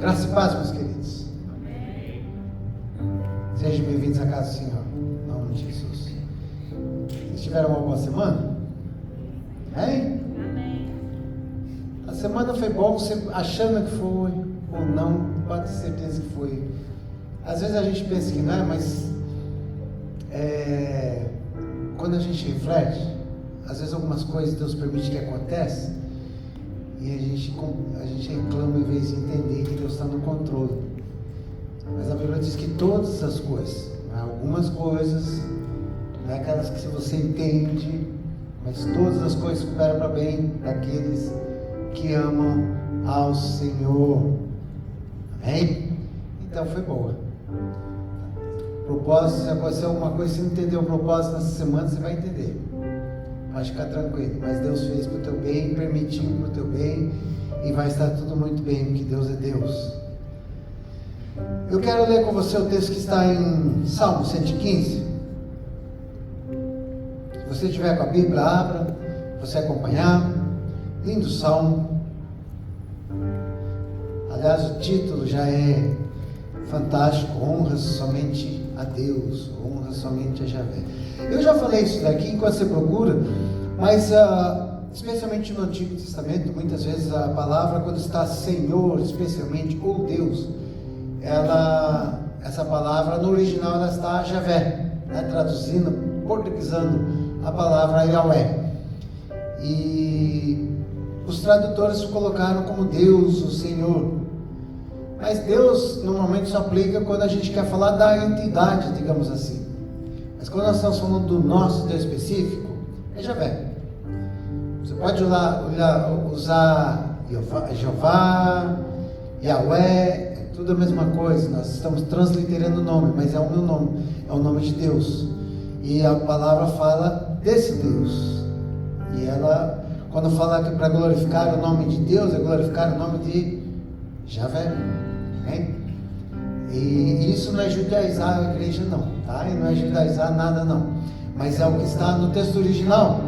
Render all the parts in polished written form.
Graça e paz, meus queridos. Amém. Sejam bem-vindos à casa do Senhor, em nome de Jesus. Vocês tiveram uma boa semana? Amém? Amém. A semana foi boa, você achando que foi ou não, pode ter certeza que foi. Às vezes a gente pensa que não é, mas quando a gente reflete, às vezes algumas coisas Deus permite que aconteçam e a gente reclama em vez de entender que Deus está no controle. Mas a Bíblia diz que todas as coisas, algumas coisas, não é aquelas que você entende, mas todas as coisas cooperam para bem daqueles que amam ao Senhor. Amém? Então foi boa. Propósito, se acontecer alguma coisa, se não entender o propósito nessa semana, você vai entender. Pode ficar tranquilo, mas Deus fez para o teu bem, permitiu para o teu bem, e vai estar tudo muito bem, porque Deus é Deus. Eu quero ler com você o texto que está em Salmo 115. Se você tiver com a Bíblia, abra, você acompanhar. Lindo salmo. Aliás, o título já é fantástico: honra somente a Deus, honra somente a Javé. Eu já falei isso daqui enquanto você procura, mas especialmente no Antigo Testamento, muitas vezes a palavra, quando está Senhor, especialmente, ou Deus, essa palavra no original ela está Javé, né? Traduzindo, portuguesando a palavra Yahweh. E os tradutores colocaram como Deus, o Senhor. Mas Deus normalmente só aplica quando a gente quer falar da entidade, digamos assim. Mas quando nós estamos falando do nosso Deus específico, é Javé. Você pode usar Jeová, Yahweh, é tudo a mesma coisa. Nós estamos transliterando o nome, mas é o meu nome, é o nome de Deus. E a palavra fala desse Deus. E ela, quando fala que para glorificar o nome de Deus, é glorificar o nome de Javé. Amém? E isso não é judaizar a igreja não, tá? E não é judaizar nada não, mas é o que está no texto original.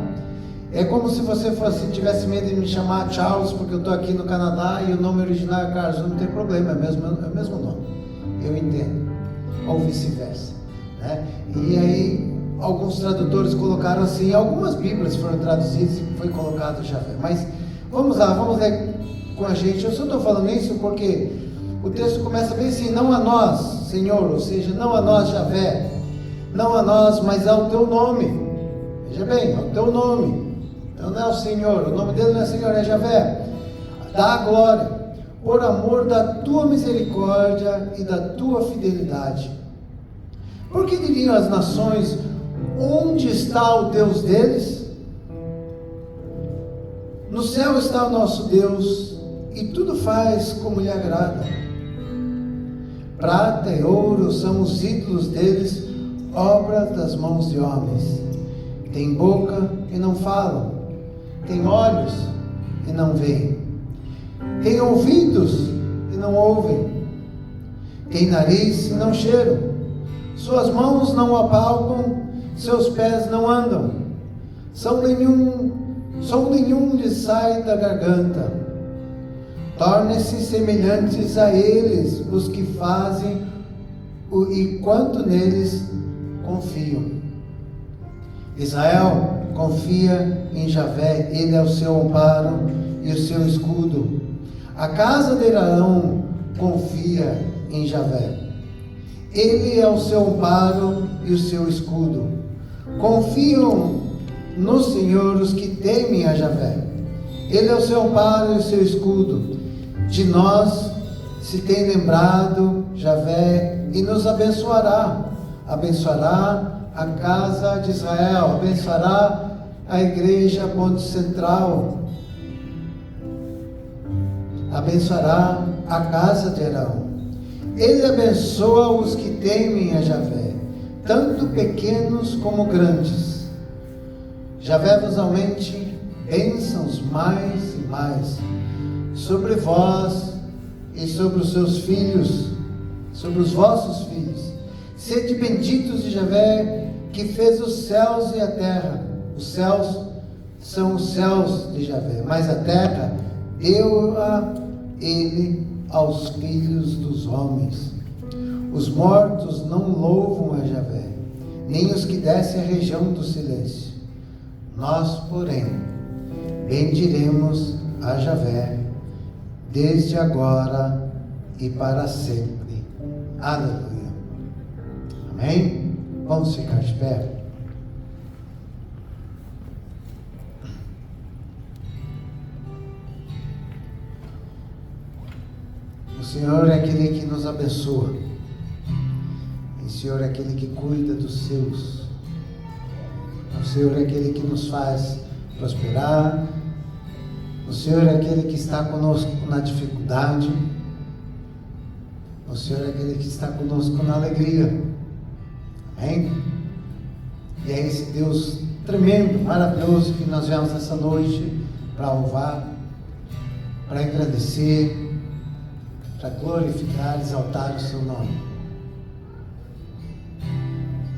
É como se você tivesse medo de me chamar Charles, porque eu estou aqui no Canadá e o nome original é Carlos. Não tem problema, é o mesmo nome, eu entendo, ou vice-versa, né? E aí alguns tradutores colocaram assim, algumas bíblias foram traduzidas e foi colocado Javé. Mas vamos lá, vamos ler com a gente. Eu só estou falando isso porque o texto começa bem assim: não a nós, Senhor, ou seja, não a nós, Javé, não a nós, mas ao teu nome. Veja bem, ao teu nome. Então não é o Senhor, o nome dele não é Senhor, é Javé. Dá a glória, por amor da tua misericórdia e da tua fidelidade. Porque diriam as nações: onde está o Deus deles? No céu está o nosso Deus, e tudo faz como lhe agrada. Prata e ouro são os ídolos deles, obra das mãos de homens. Tem boca e não falam, tem olhos e não veem, tem ouvidos e não ouvem, tem nariz e não cheiram, suas mãos não apalpam, seus pés não andam, som nenhum lhes sai da garganta. Tornem-se semelhantes a eles os que fazem e quanto neles confiam. Israel confia em Javé, ele é o seu amparo e o seu escudo. A casa de Arão confia em Javé, ele é o seu amparo e o seu escudo. Confiam no Senhor os que temem a Javé, ele é o seu amparo e o seu escudo. De nós se tem lembrado Javé e nos abençoará. Abençoará a casa de Israel, abençoará a igreja ponto central, abençoará a casa de Arão. Ele abençoa os que temem a Javé, tanto pequenos como grandes. Javé vos aumente bênçãos mais e mais sobre vós e sobre os seus filhos, sobre os vossos filhos. Sede benditos de Javé, que fez os céus e a terra. Os céus são os céus de Javé, mas a terra deu a ele aos filhos dos homens. Os mortos não louvam a Javé, nem os que descem a região do silêncio. Nós, porém, bendiremos a Javé, desde agora e para sempre. Aleluia. Amém? Vamos ficar de pé. O Senhor é aquele que nos abençoa. O Senhor é aquele que cuida dos seus. O Senhor é aquele que nos faz prosperar. O Senhor é aquele que está conosco na dificuldade. O Senhor é aquele que está conosco na alegria. Amém? E é esse Deus tremendo, maravilhoso que nós viemos essa noite para louvar, para engrandecer, para glorificar, exaltar o seu nome.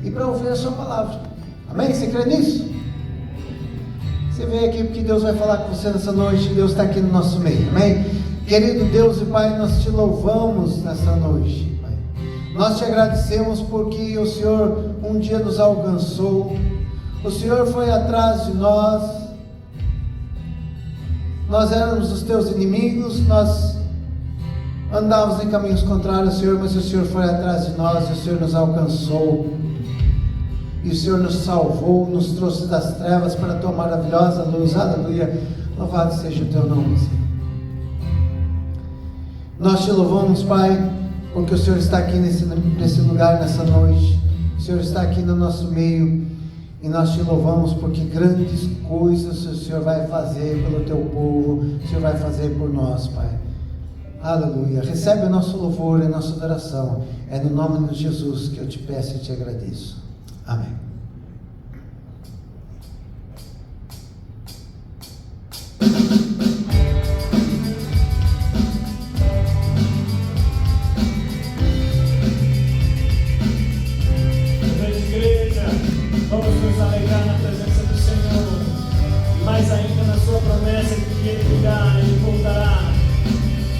E para ouvir a sua palavra. Amém? Você crê nisso? Você veio aqui porque Deus vai falar com você nessa noite. Deus está aqui no nosso meio. Amém? Querido Deus e Pai, nós te louvamos nessa noite, Pai. Nós te agradecemos porque o Senhor um dia nos alcançou. O Senhor foi atrás de nós. Nós éramos os teus inimigos. Nós andávamos em caminhos contrários, Senhor, mas o Senhor foi atrás de nós e o Senhor nos alcançou. E o Senhor nos salvou, nos trouxe das trevas para a tua maravilhosa luz. Aleluia. Louvado seja o teu nome, Senhor. Nós te louvamos, Pai, porque o Senhor está aqui nesse lugar, nessa noite. O Senhor está aqui no nosso meio. E nós te louvamos porque grandes coisas o Senhor vai fazer pelo teu povo. O Senhor vai fazer por nós, Pai. Aleluia. Recebe o nosso louvor e a nossa adoração. É no nome de Jesus que eu te peço e te agradeço. Amém. Igreja, vamos nos alegrar na presença do Senhor. E mais ainda na sua promessa de que Ele virá, Ele voltará.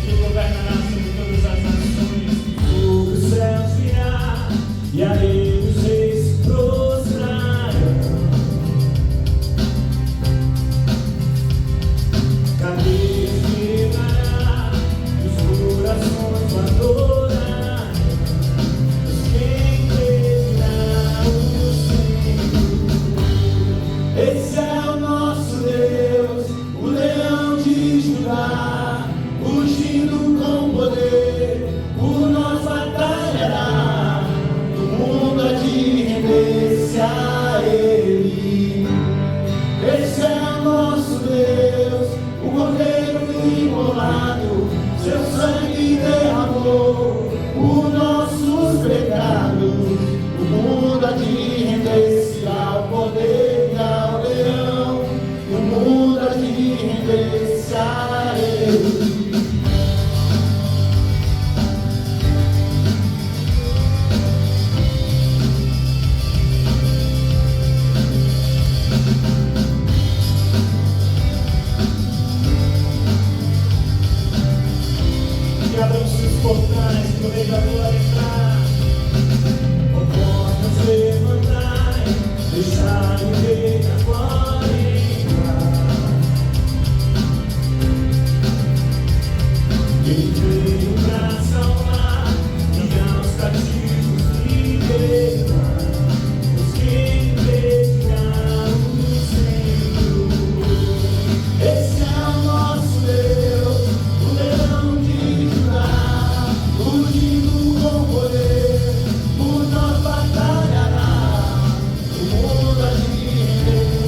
Ele governará sobre todas as nações. Sobre os céus virá e a Ele os reis prostrarão. Cadeias quebrará, os corações o adorarão. Mas quem crerá o Senhor? Esse é o nosso Deus, o leão de Judá, ungido com poder, por nós batalhará. O mundo há de render-se a Ele. Esse é o nosso Deus, o cordeiro imolado, seu sangue derramou por nossos pecados. O mundo há de render-se ao poder e ao leão. O mundo há de render-se a Ele. Que abram-se os portais, que o Rei da Glória entrar. Ó portas, levantai, deixai o Rei da Glória entrar. Ele veio para salvar, e aos cativos libertar. Os que pedirão o Senhor. Esse é o nosso Deus, o leão de Judá, ungido com poder, por nós batalhará. O mundo há de render.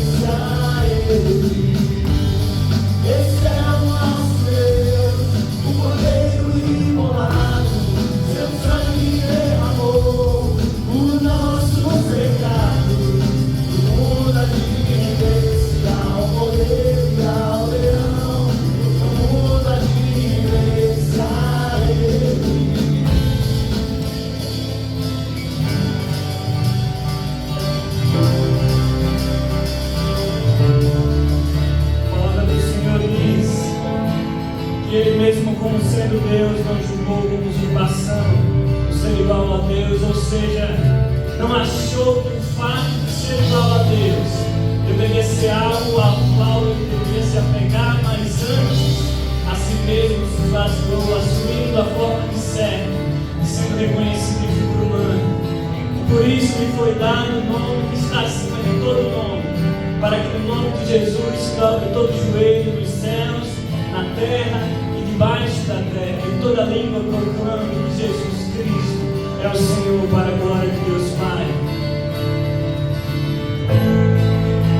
julgou como usurpação o ser igual a Deus, ou seja, não achou que o fato de ser igual a Deus deveria ser algo a qual ele deveria se apegar, mas antes a si mesmo se esvaziou, assumindo a forma de servo e sendo reconhecido em figura humana. E por isso lhe foi dado o nome que está acima de todo nome, para que no nome de Jesus se dobre todo joelho nos céus, na terra e debaixo da terra, e toda língua proclame que Jesus Cristo é o Senhor, para a glória de Deus Pai.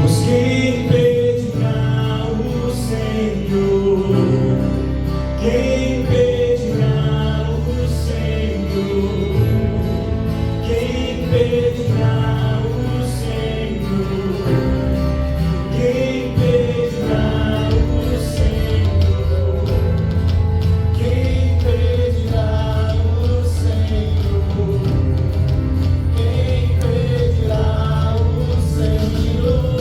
Pois quem pedirá o Senhor? Quem pedirá o Senhor? Quem pedirá o Senhor? Quem pedirá o Senhor? Quem pedirá o Senhor? Quem pedirá o Senhor?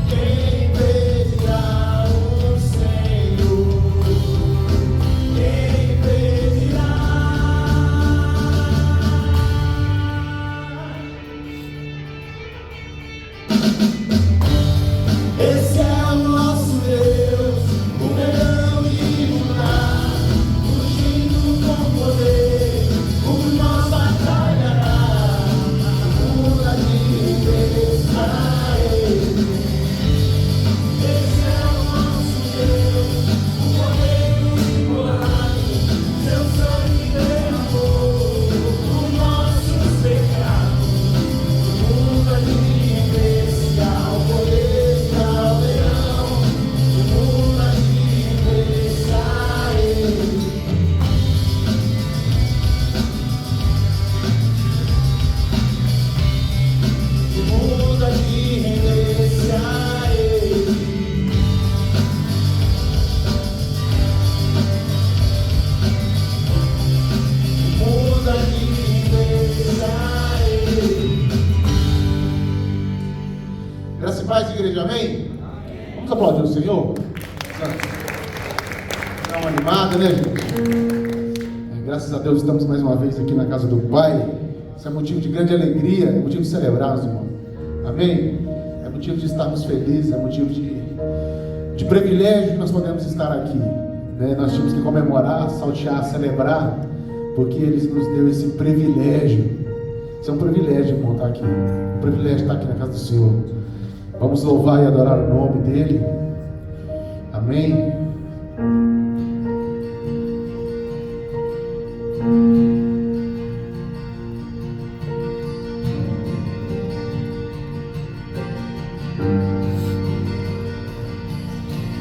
Quem pedirá o Senhor? Quem pedirá? Esse é o nosso Deus, o verão iluminar, fugindo com poder, por nós batalhará, muda de vez a Ele. Esse é o nosso Deus, o poder imolado, seu sangue derramou por nossos pecados, muda de vez ao poder ao leão, muda de vez a Ele. Muda de render-se a Ele. Muda de render-se a Ele. Graça e paz, igreja, amém? Vamos aplaudir o Senhor? Dá uma animada, né, gente? Graças a Deus estamos mais uma vez aqui na casa do Pai. Isso é motivo de grande alegria, é motivo de celebrarmos, irmão. Amém? É motivo de estarmos felizes, é motivo de privilégio que nós podemos estar aqui, né? Nós tínhamos que comemorar, saltear, celebrar, porque Ele nos deu esse privilégio. Isso é um privilégio, irmão, estar aqui. Um privilégio estar aqui na casa do Senhor. Vamos louvar e adorar o nome dEle. Amém?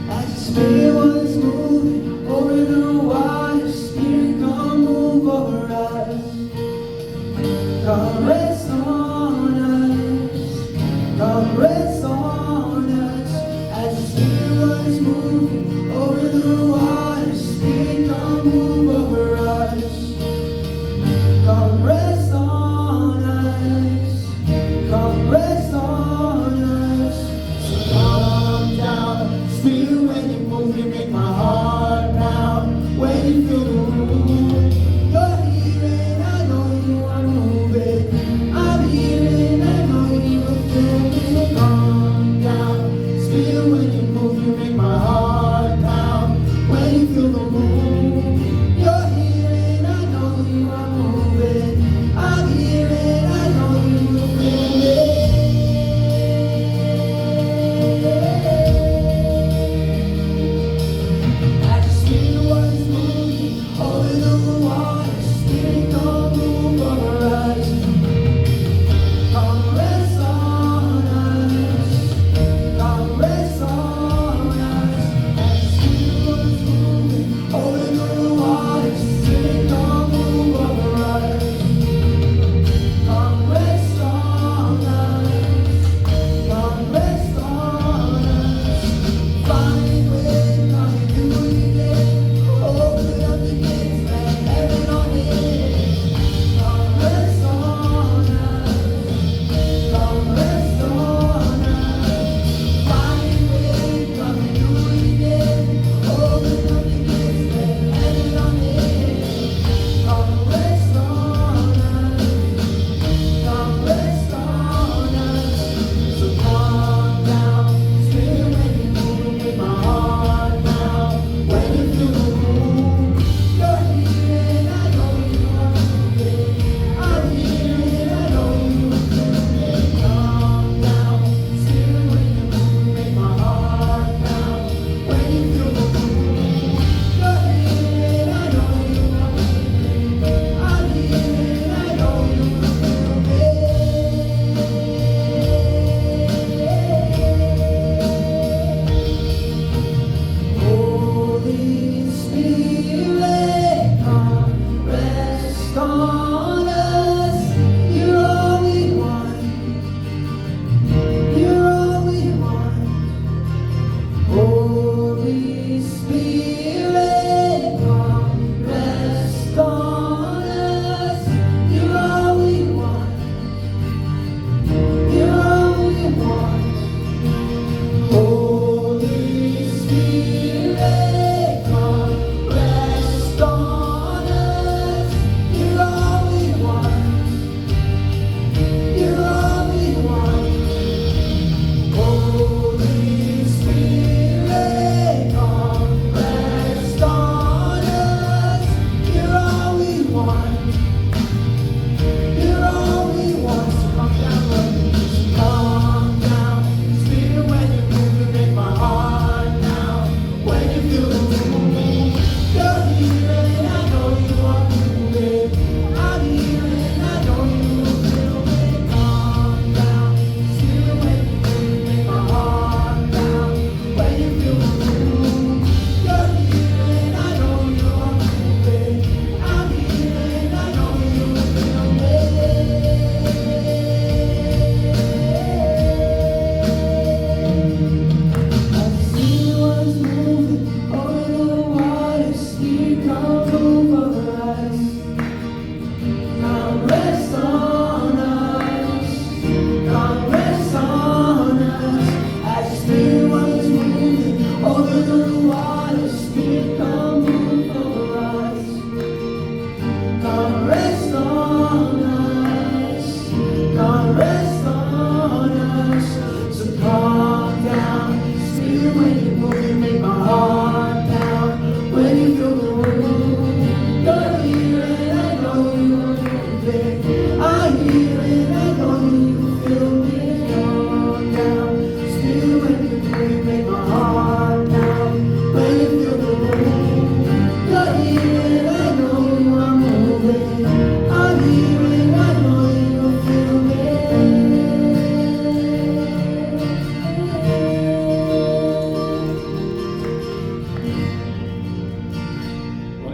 As the Spirit was moving over the water, Spirit, come move over us. Come rest on us. Come rest on us. As the Spirit was moving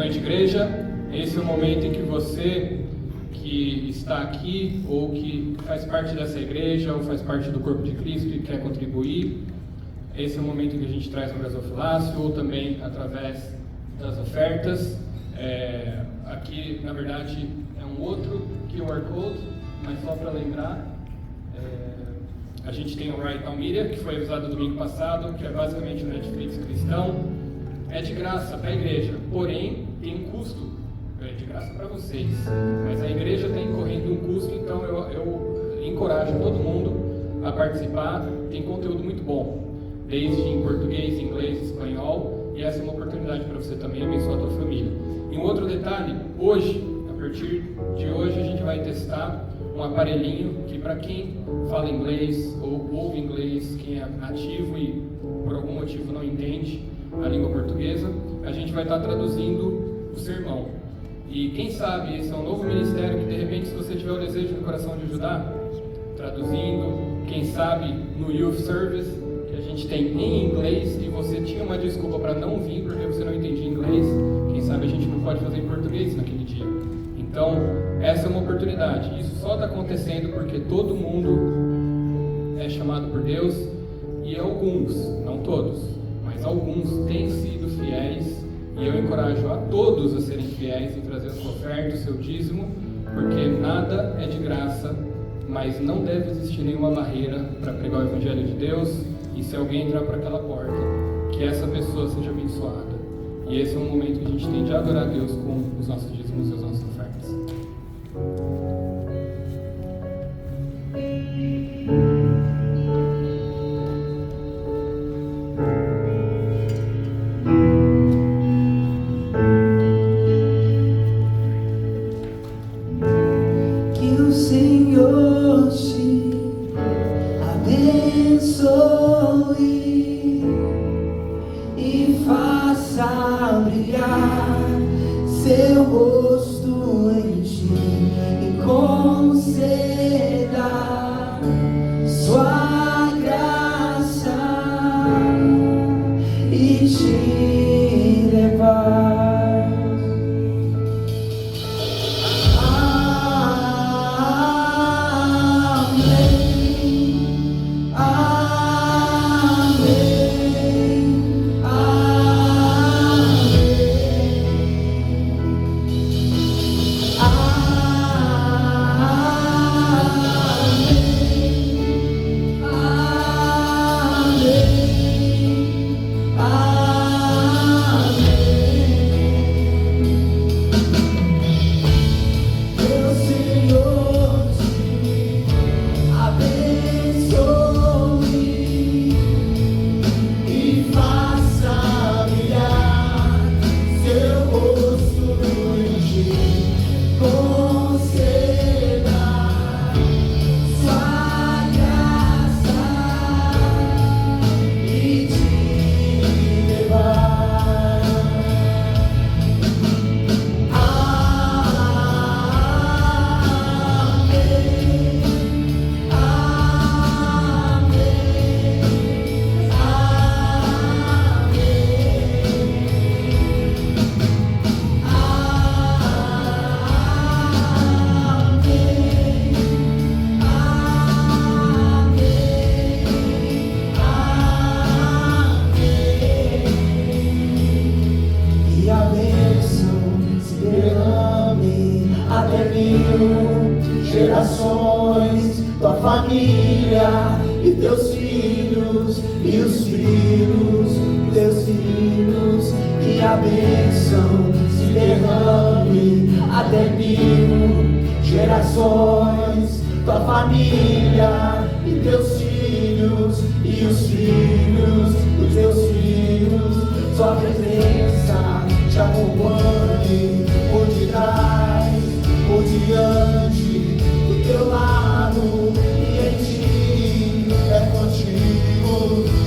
noite, igreja. Esse é o momento em que você que está aqui ou que faz parte dessa igreja ou faz parte do corpo de Cristo e quer contribuir, esse é o momento em que a gente traz um gasofilácio ou também através das ofertas. Aqui, na verdade, é um outro QR Code, mas só para lembrar, a gente tem o Right Now Media, que foi avisado domingo passado, que é basicamente o Netflix cristão. É de graça para a igreja, porém tem um custo. É de graça para vocês, mas a igreja está incorrendo um custo, então eu encorajo todo mundo a participar. Tem conteúdo muito bom, desde em português, inglês, espanhol, e essa é uma oportunidade para você também abençoar a tua família. E um outro detalhe, hoje, a partir de hoje, a gente vai testar um aparelhinho que, para quem fala inglês ou ouve inglês, quem é nativo e por algum motivo não entende a língua portuguesa, a gente vai estar traduzindo o sermão. E quem sabe esse é um novo ministério que, de repente, se você tiver o desejo no coração de ajudar, traduzindo, quem sabe no Youth Service, que a gente tem em inglês, e você tinha uma desculpa para não vir porque você não entendia inglês, quem sabe a gente não pode fazer em português naquele dia. Então, essa é uma oportunidade. Isso só está acontecendo porque todo mundo é chamado por Deus, e alguns, não todos, mas alguns têm sido fiéis. E eu encorajo a todos a serem fiéis e trazer a sua oferta, o seu dízimo, porque nada é de graça, mas não deve existir nenhuma barreira para pregar o Evangelho de Deus. E se alguém entrar para aquela porta, que essa pessoa seja abençoada. E esse é um momento que a gente tem de adorar a Deus com os nossos dízimos e as nossas ofertas.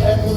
É contigo.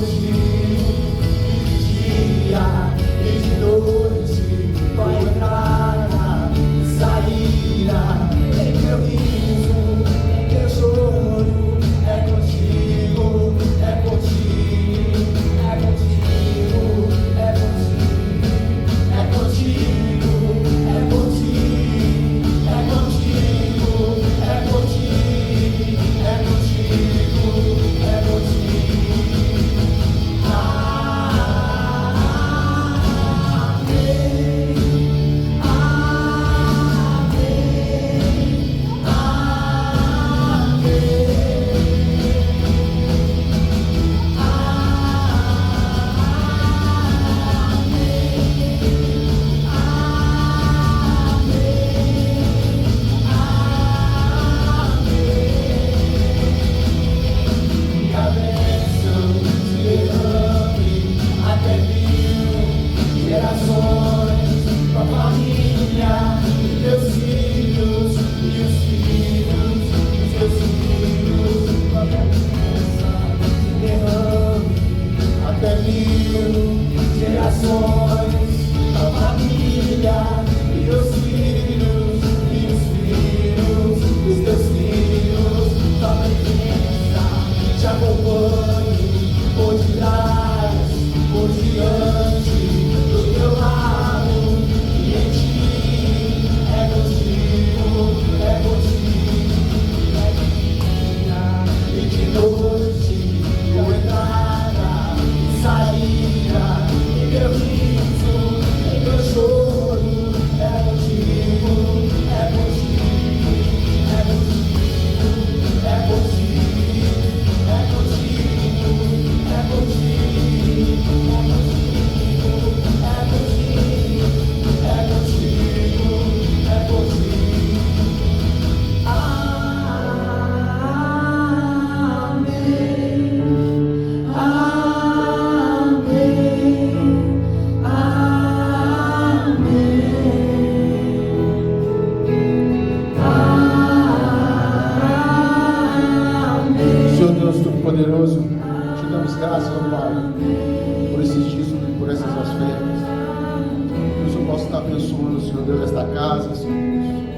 Deus, esta casa, Senhor Deus.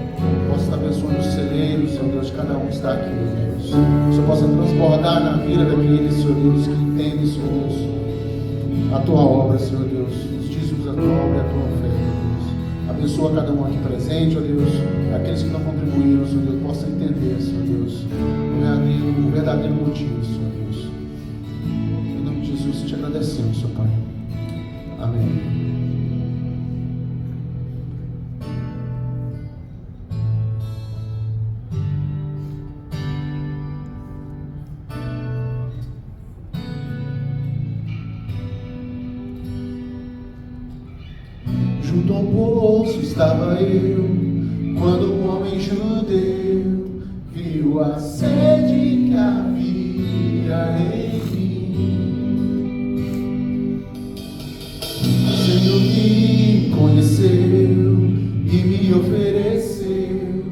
Possa estar abençoando os celeiros, Senhor Deus, de cada um que está aqui, meu Deus. Que o Senhor possa transbordar na vida daqueles, Senhor Deus, que entendem, Senhor Deus, a tua obra, Senhor Deus, os dízimos da tua obra e a tua oferta, Deus. Abençoa cada um aqui presente, ó Deus. Aqueles que não contribuíram, Senhor Deus, possam entender, Senhor Deus, o verdadeiro motivo, Senhor Deus. Em nome de Jesus, te agradecemos, Senhor Pai. Amém. Junto ao poço estava eu, quando um homem judeu viu a sede que havia em mim. O Senhor me conheceu e me ofereceu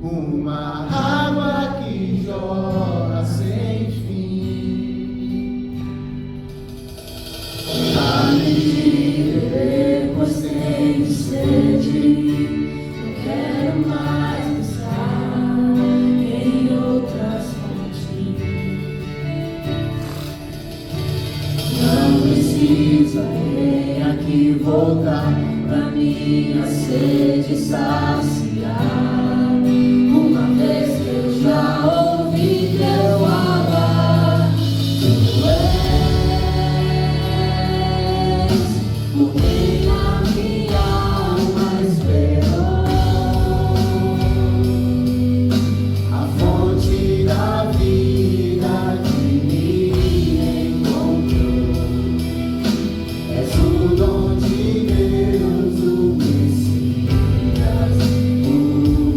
uma água que jorra sem fim. Depois tenho sede, não quero mais pensar em outras fontes. Não precisa aqui voltar pra minha sede saciar. Uma vez que eu já ouvi teu falar, tu és o rei, a minha alma esperou, a fonte da vida que me encontrou. És o dom de Deus, o Messias, o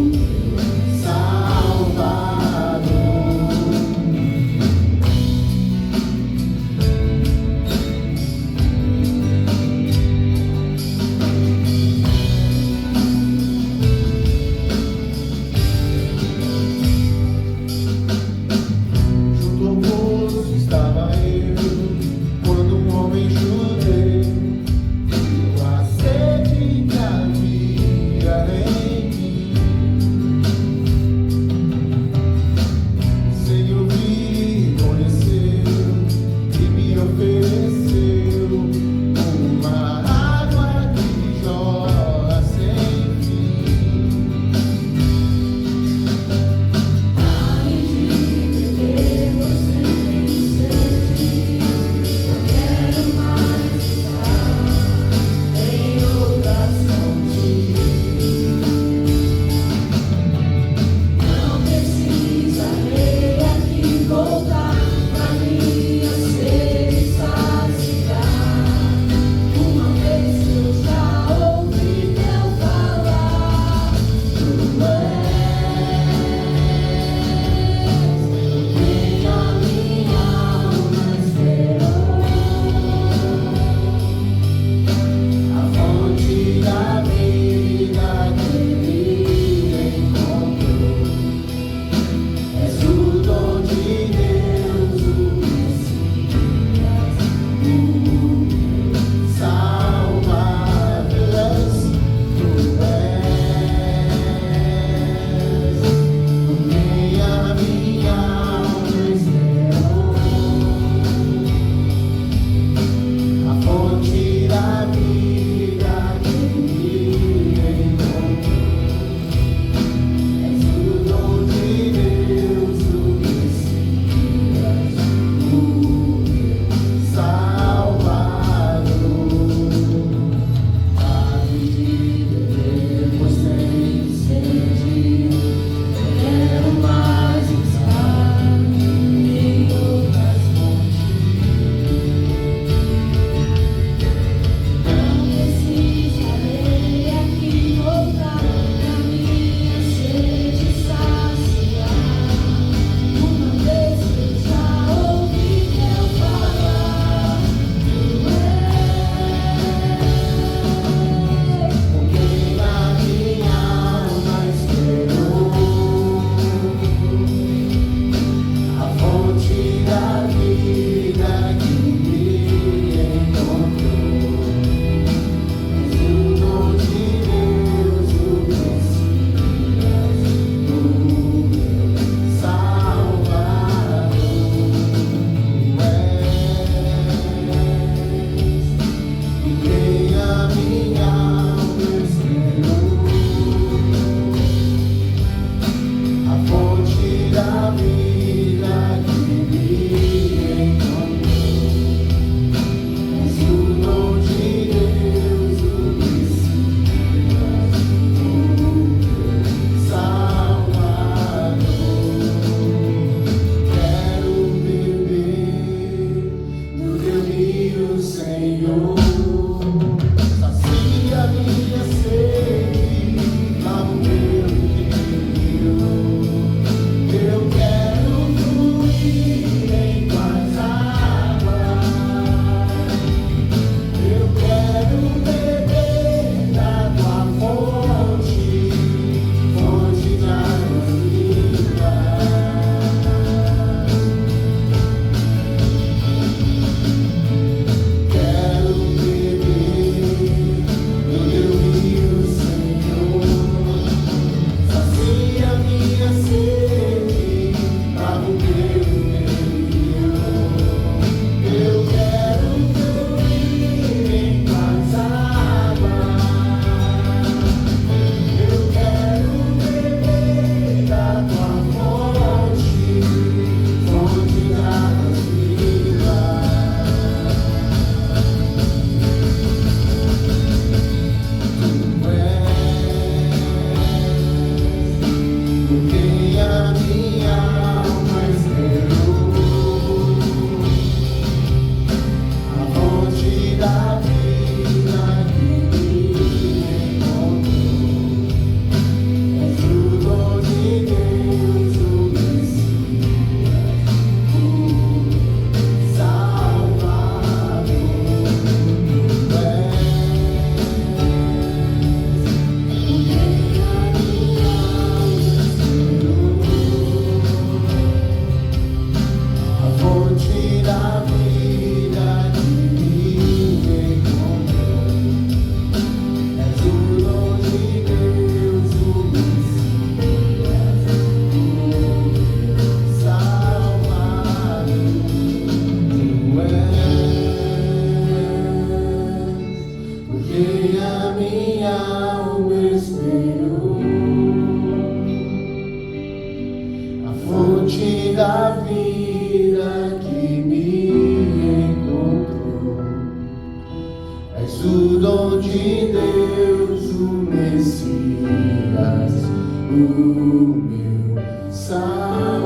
o meu Salvador.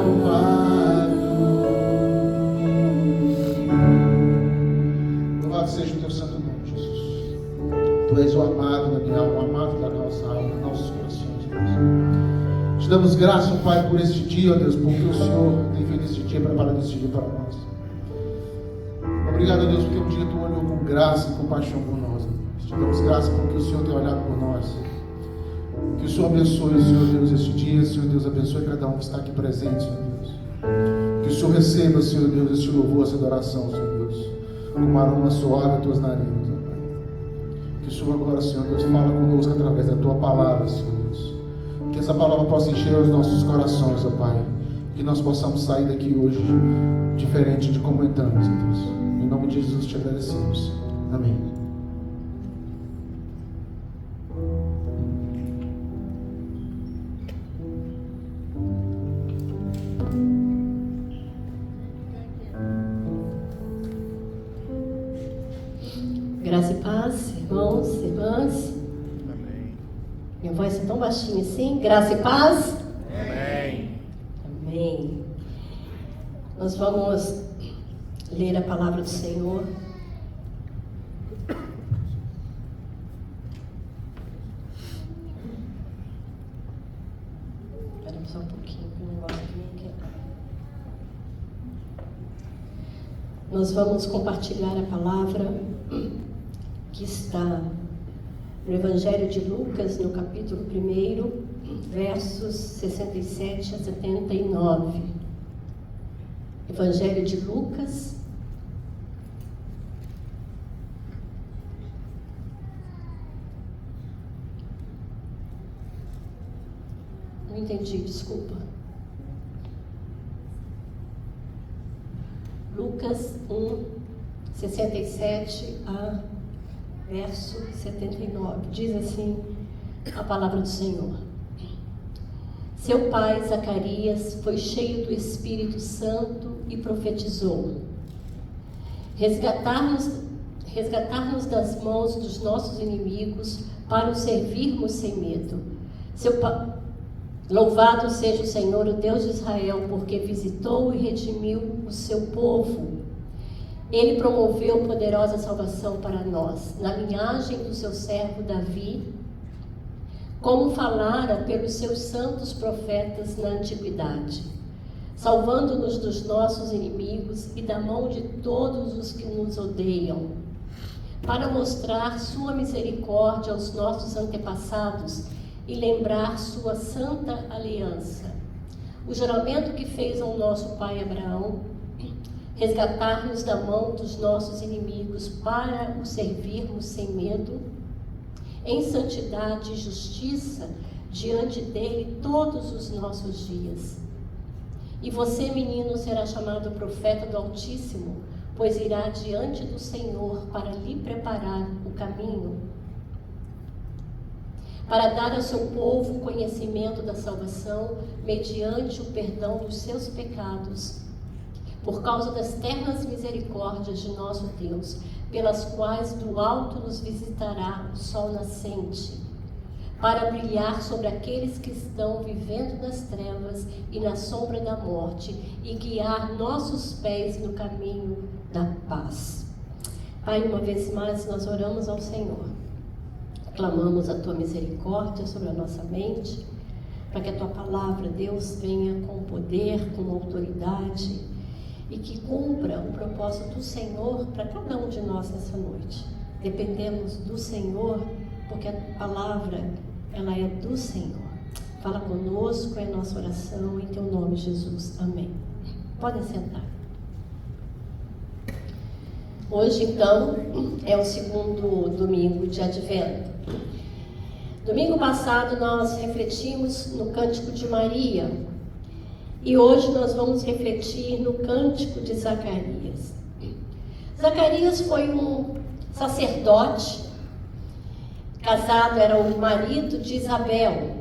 Louvado seja o teu santo nome, Jesus. Tu és o amado da minha alma, o amado da nossa alma, dos nossos corações, Deus. Te damos graça, Pai, por este dia, ó Deus, porque o Senhor tem feito este dia, preparado este dia para nós. Obrigado, Deus, porque um dia Tu olhou com graça e compaixão por nós, Deus. Te damos graça porque o Senhor tem olhado por nós. Que o Senhor abençoe, Senhor Deus, este dia. Senhor Deus, abençoe cada um que está aqui presente, Senhor Deus. Que o Senhor receba, Senhor Deus, este louvor, essa adoração, Senhor Deus, como aroma suave a Tuas narinas, ó Pai. Que o Senhor agora, Senhor Deus, fala conosco através da Tua palavra, Senhor Deus. Que essa palavra possa encher os nossos corações, ó Pai. Que nós possamos sair daqui hoje diferente de como entramos, ó Deus. Em nome de Jesus te agradecemos. Amém. Graça e paz, irmãos, irmãs. Amém. Minha voz é tão baixinha assim. Graça e paz. Amém. Amém. Nós vamos ler a palavra do Senhor. Espera só um pouquinho, que o negócio aqui não quer. Nós vamos compartilhar a palavra que está no Evangelho de Lucas, no capítulo 1, versos 67 a 79. Evangelho de Lucas, não entendi, desculpa. Lucas 1, 67 a verso 79. Diz assim a palavra do Senhor. Seu pai, Zacarias, foi cheio do Espírito Santo e profetizou: resgatar-nos das mãos dos nossos inimigos para o servirmos sem medo. Louvado seja o Senhor, o Deus de Israel, porque visitou e redimiu o seu povo. Ele promoveu poderosa salvação para nós, na linhagem do seu servo Davi, como falara pelos seus santos profetas na antiguidade, salvando-nos dos nossos inimigos e da mão de todos os que nos odeiam, para mostrar sua misericórdia aos nossos antepassados e lembrar sua santa aliança, o juramento que fez ao nosso pai Abraão, resgatar-nos da mão dos nossos inimigos para o servirmos sem medo, em santidade e justiça diante dele todos os nossos dias. E você, menino, será chamado profeta do Altíssimo, pois irá diante do Senhor para lhe preparar o caminho, para dar ao seu povo o conhecimento da salvação mediante o perdão dos seus pecados, por causa das ternas misericórdias de nosso Deus, pelas quais do alto nos visitará o sol nascente, para brilhar sobre aqueles que estão vivendo nas trevas e na sombra da morte, e guiar nossos pés no caminho da paz. Pai, uma vez mais nós oramos ao Senhor, clamamos a Tua misericórdia sobre a nossa mente, para que a Tua palavra, Deus, venha com poder, com autoridade, e que cumpra o propósito do Senhor para cada um de nós nessa noite. Dependemos do Senhor, porque a palavra, ela é do Senhor. Fala conosco, é a nossa oração, em Teu nome, Jesus. Amém. Podem sentar. Hoje, então, é o segundo domingo de Advento. Domingo passado, nós refletimos no Cântico de Maria. E hoje nós vamos refletir no Cântico de Zacarias. Zacarias foi um sacerdote, casado, era o marido de Isabel.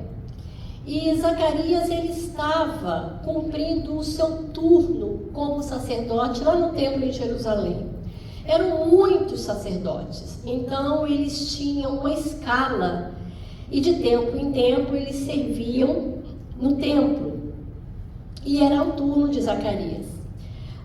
E Zacarias, ele estava cumprindo o seu turno como sacerdote lá no templo em Jerusalém. Eram muitos sacerdotes, então eles tinham uma escala e de tempo em tempo eles serviam no templo. E era o turno de Zacarias.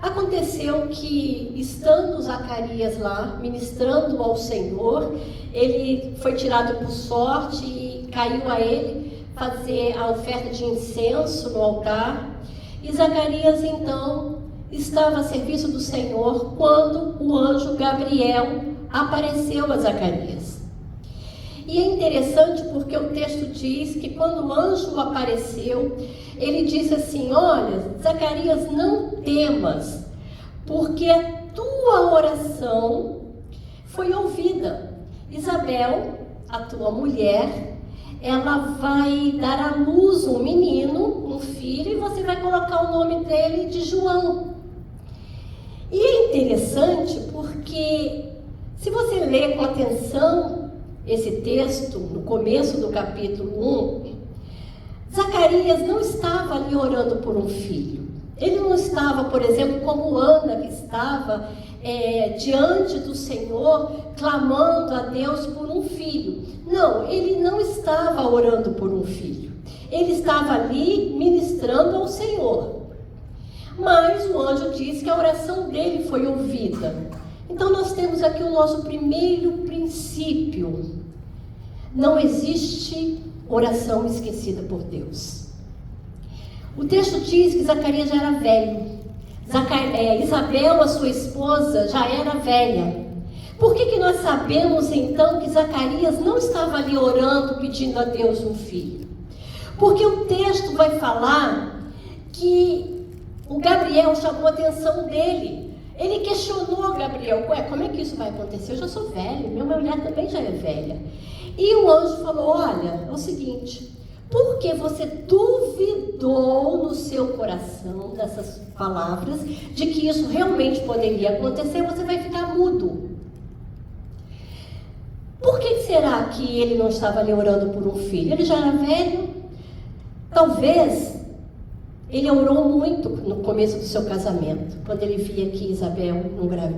Aconteceu que, estando Zacarias lá, ministrando ao Senhor, ele foi tirado por sorte e caiu a ele fazer a oferta de incenso no altar. E Zacarias, então, estava a serviço do Senhor quando o anjo Gabriel apareceu a Zacarias. E é interessante porque o texto diz que quando o anjo apareceu, ele disse assim: olha, Zacarias, não temas, porque a tua oração foi ouvida. Isabel, a tua mulher, ela vai dar à luz um menino, um filho, e você vai colocar o nome dele de João. E é interessante porque, se você ler com atenção esse texto, no começo do capítulo 1, Zacarias não estava ali orando por um filho. Ele não estava, por exemplo, como Ana, que estava diante do Senhor, clamando a Deus por um filho. Não, ele não estava orando por um filho. Ele estava ali ministrando ao Senhor. Mas o anjo disse que a oração dele foi ouvida. Então nós temos aqui o nosso primeiro princípio. Não existe oração esquecida por Deus. O texto diz que Zacarias já era velho. Isabel, a sua esposa, já era velha. Por que nós sabemos então que Zacarias não estava ali orando, pedindo a Deus um filho? Porque o texto vai falar que o Gabriel chamou a atenção dele. Ele questionou Gabriel: como é que isso vai acontecer? Eu já sou velho, minha mulher também já é velha. E o anjo falou: olha, é o seguinte, porque você duvidou no seu coração dessas palavras, de que isso realmente poderia acontecer, você vai ficar mudo. Por que será que ele não estava ali orando por um filho? Ele já era velho. Talvez ele orou muito no começo do seu casamento, quando ele via que Isabel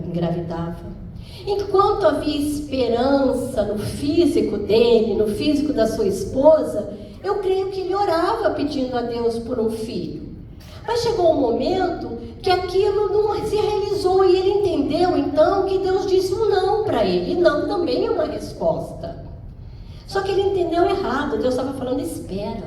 engravidava. Enquanto havia esperança no físico dele, no físico da sua esposa, eu creio que ele orava pedindo a Deus por um filho. Mas chegou um momento que aquilo não se realizou e ele entendeu então que Deus disse um não para ele. E não também é uma resposta. Só que ele entendeu errado. Deus estava falando: espera,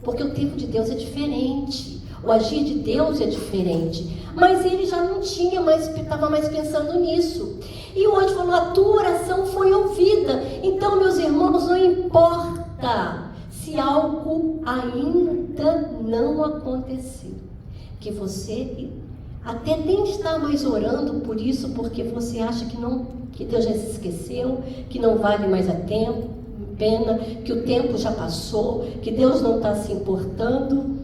porque o tempo de Deus é diferente. O agir de Deus é diferente. Mas ele já não tinha mais, estava mais pensando nisso. E o anjo falou: a tua oração foi ouvida. Então, meus irmãos, não importa se algo ainda não aconteceu, que você até nem está mais orando por isso, porque você acha que Deus já se esqueceu, que não vale mais a pena, que o tempo já passou, que Deus não está se importando.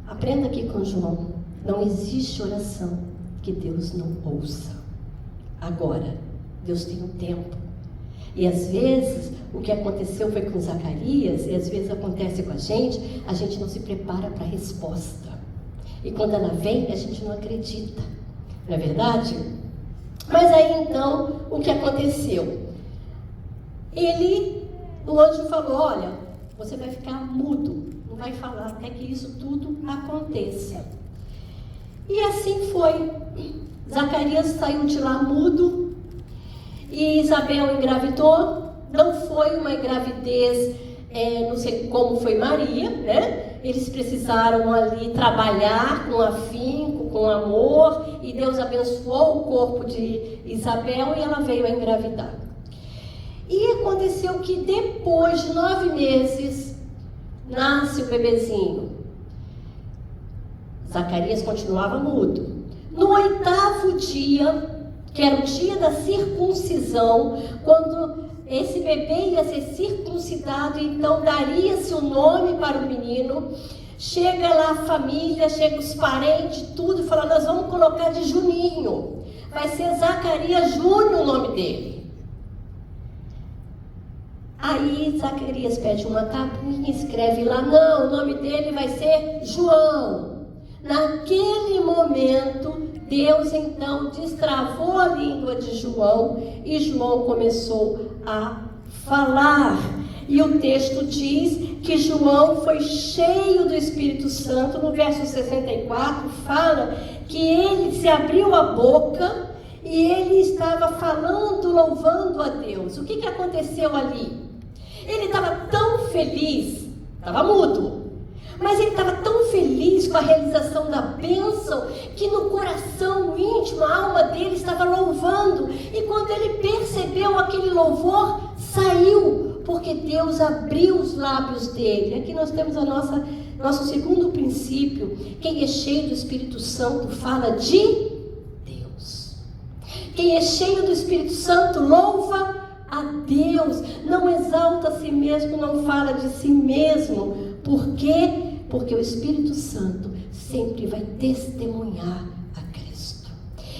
Aprenda aqui com João: não existe oração que Deus não ouça. Agora, Deus tem um tempo. E às vezes, o que aconteceu foi com Zacarias, e às vezes acontece com a gente não se prepara para a resposta. E quando ela vem, a gente não acredita. Não é verdade? Mas aí então, o que aconteceu? O anjo falou: olha, você vai ficar mudo, não vai falar até que isso tudo aconteça. E assim foi. Zacarias saiu de lá mudo, e Isabel engravidou. Não foi uma gravidez, não sei como foi Maria, né? Eles precisaram ali trabalhar com afinco, com amor, e Deus abençoou o corpo de Isabel e ela veio a engravidar. E aconteceu que depois de 9 meses, nasce o bebezinho. Zacarias continuava mudo. No 8º dia, que era o dia da circuncisão, quando esse bebê ia ser circuncidado, então daria-se o nome para o menino. Chega lá a família, chega os parentes, tudo, e fala: nós vamos colocar de Juninho. Vai ser Zacarias Júnior o nome dele. Aí Zacarias pede uma tabuinha, escreve lá: não, o nome dele vai ser João. Naquele momento, Deus então destravou a língua de João e João começou a falar. E o texto diz que João foi cheio do Espírito Santo. No verso 64 fala que ele se abriu a boca e ele estava falando, louvando a Deus. O que aconteceu ali? Ele estava tão feliz, estava mudo, mas ele estava tão feliz com a realização da bênção, que no coração íntimo, a alma dele estava louvando. E quando ele percebeu aquele louvor, saiu, porque Deus abriu os lábios dele. Aqui nós temos nosso segundo princípio. Quem é cheio do Espírito Santo fala de Deus. Quem é cheio do Espírito Santo louva a Deus, não exalta a si mesmo, não fala de si mesmo. Por quê? Porque o Espírito Santo sempre vai testemunhar a Cristo.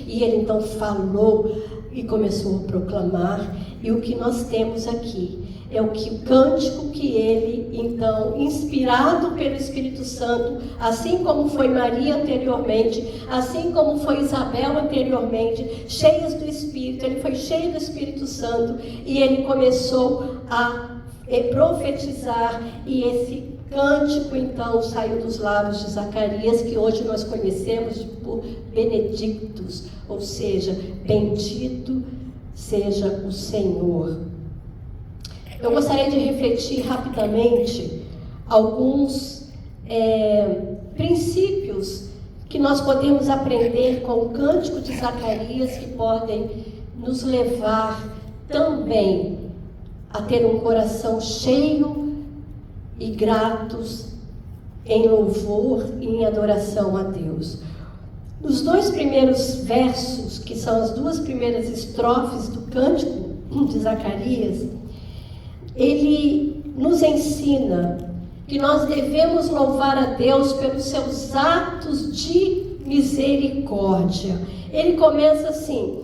E ele então falou e começou a proclamar. E o que nós temos aqui é o cântico que ele, então, inspirado pelo Espírito Santo, assim como foi Maria anteriormente, assim como foi Isabel anteriormente, cheias do Espírito, ele foi cheio do Espírito Santo e ele começou a profetizar, e esse cântico então saiu dos lábios de Zacarias, que hoje nós conhecemos por Benedictus, ou seja, bendito seja o Senhor. Eu gostaria de refletir rapidamente alguns princípios que nós podemos aprender com o cântico de Zacarias, que podem nos levar também a ter um coração cheio e gratos em louvor e em adoração a Deus. Nos 2 primeiros versos, que são as 2 primeiras estrofes do cântico de Zacarias, ele nos ensina que nós devemos louvar a Deus pelos seus atos de misericórdia. Ele começa assim: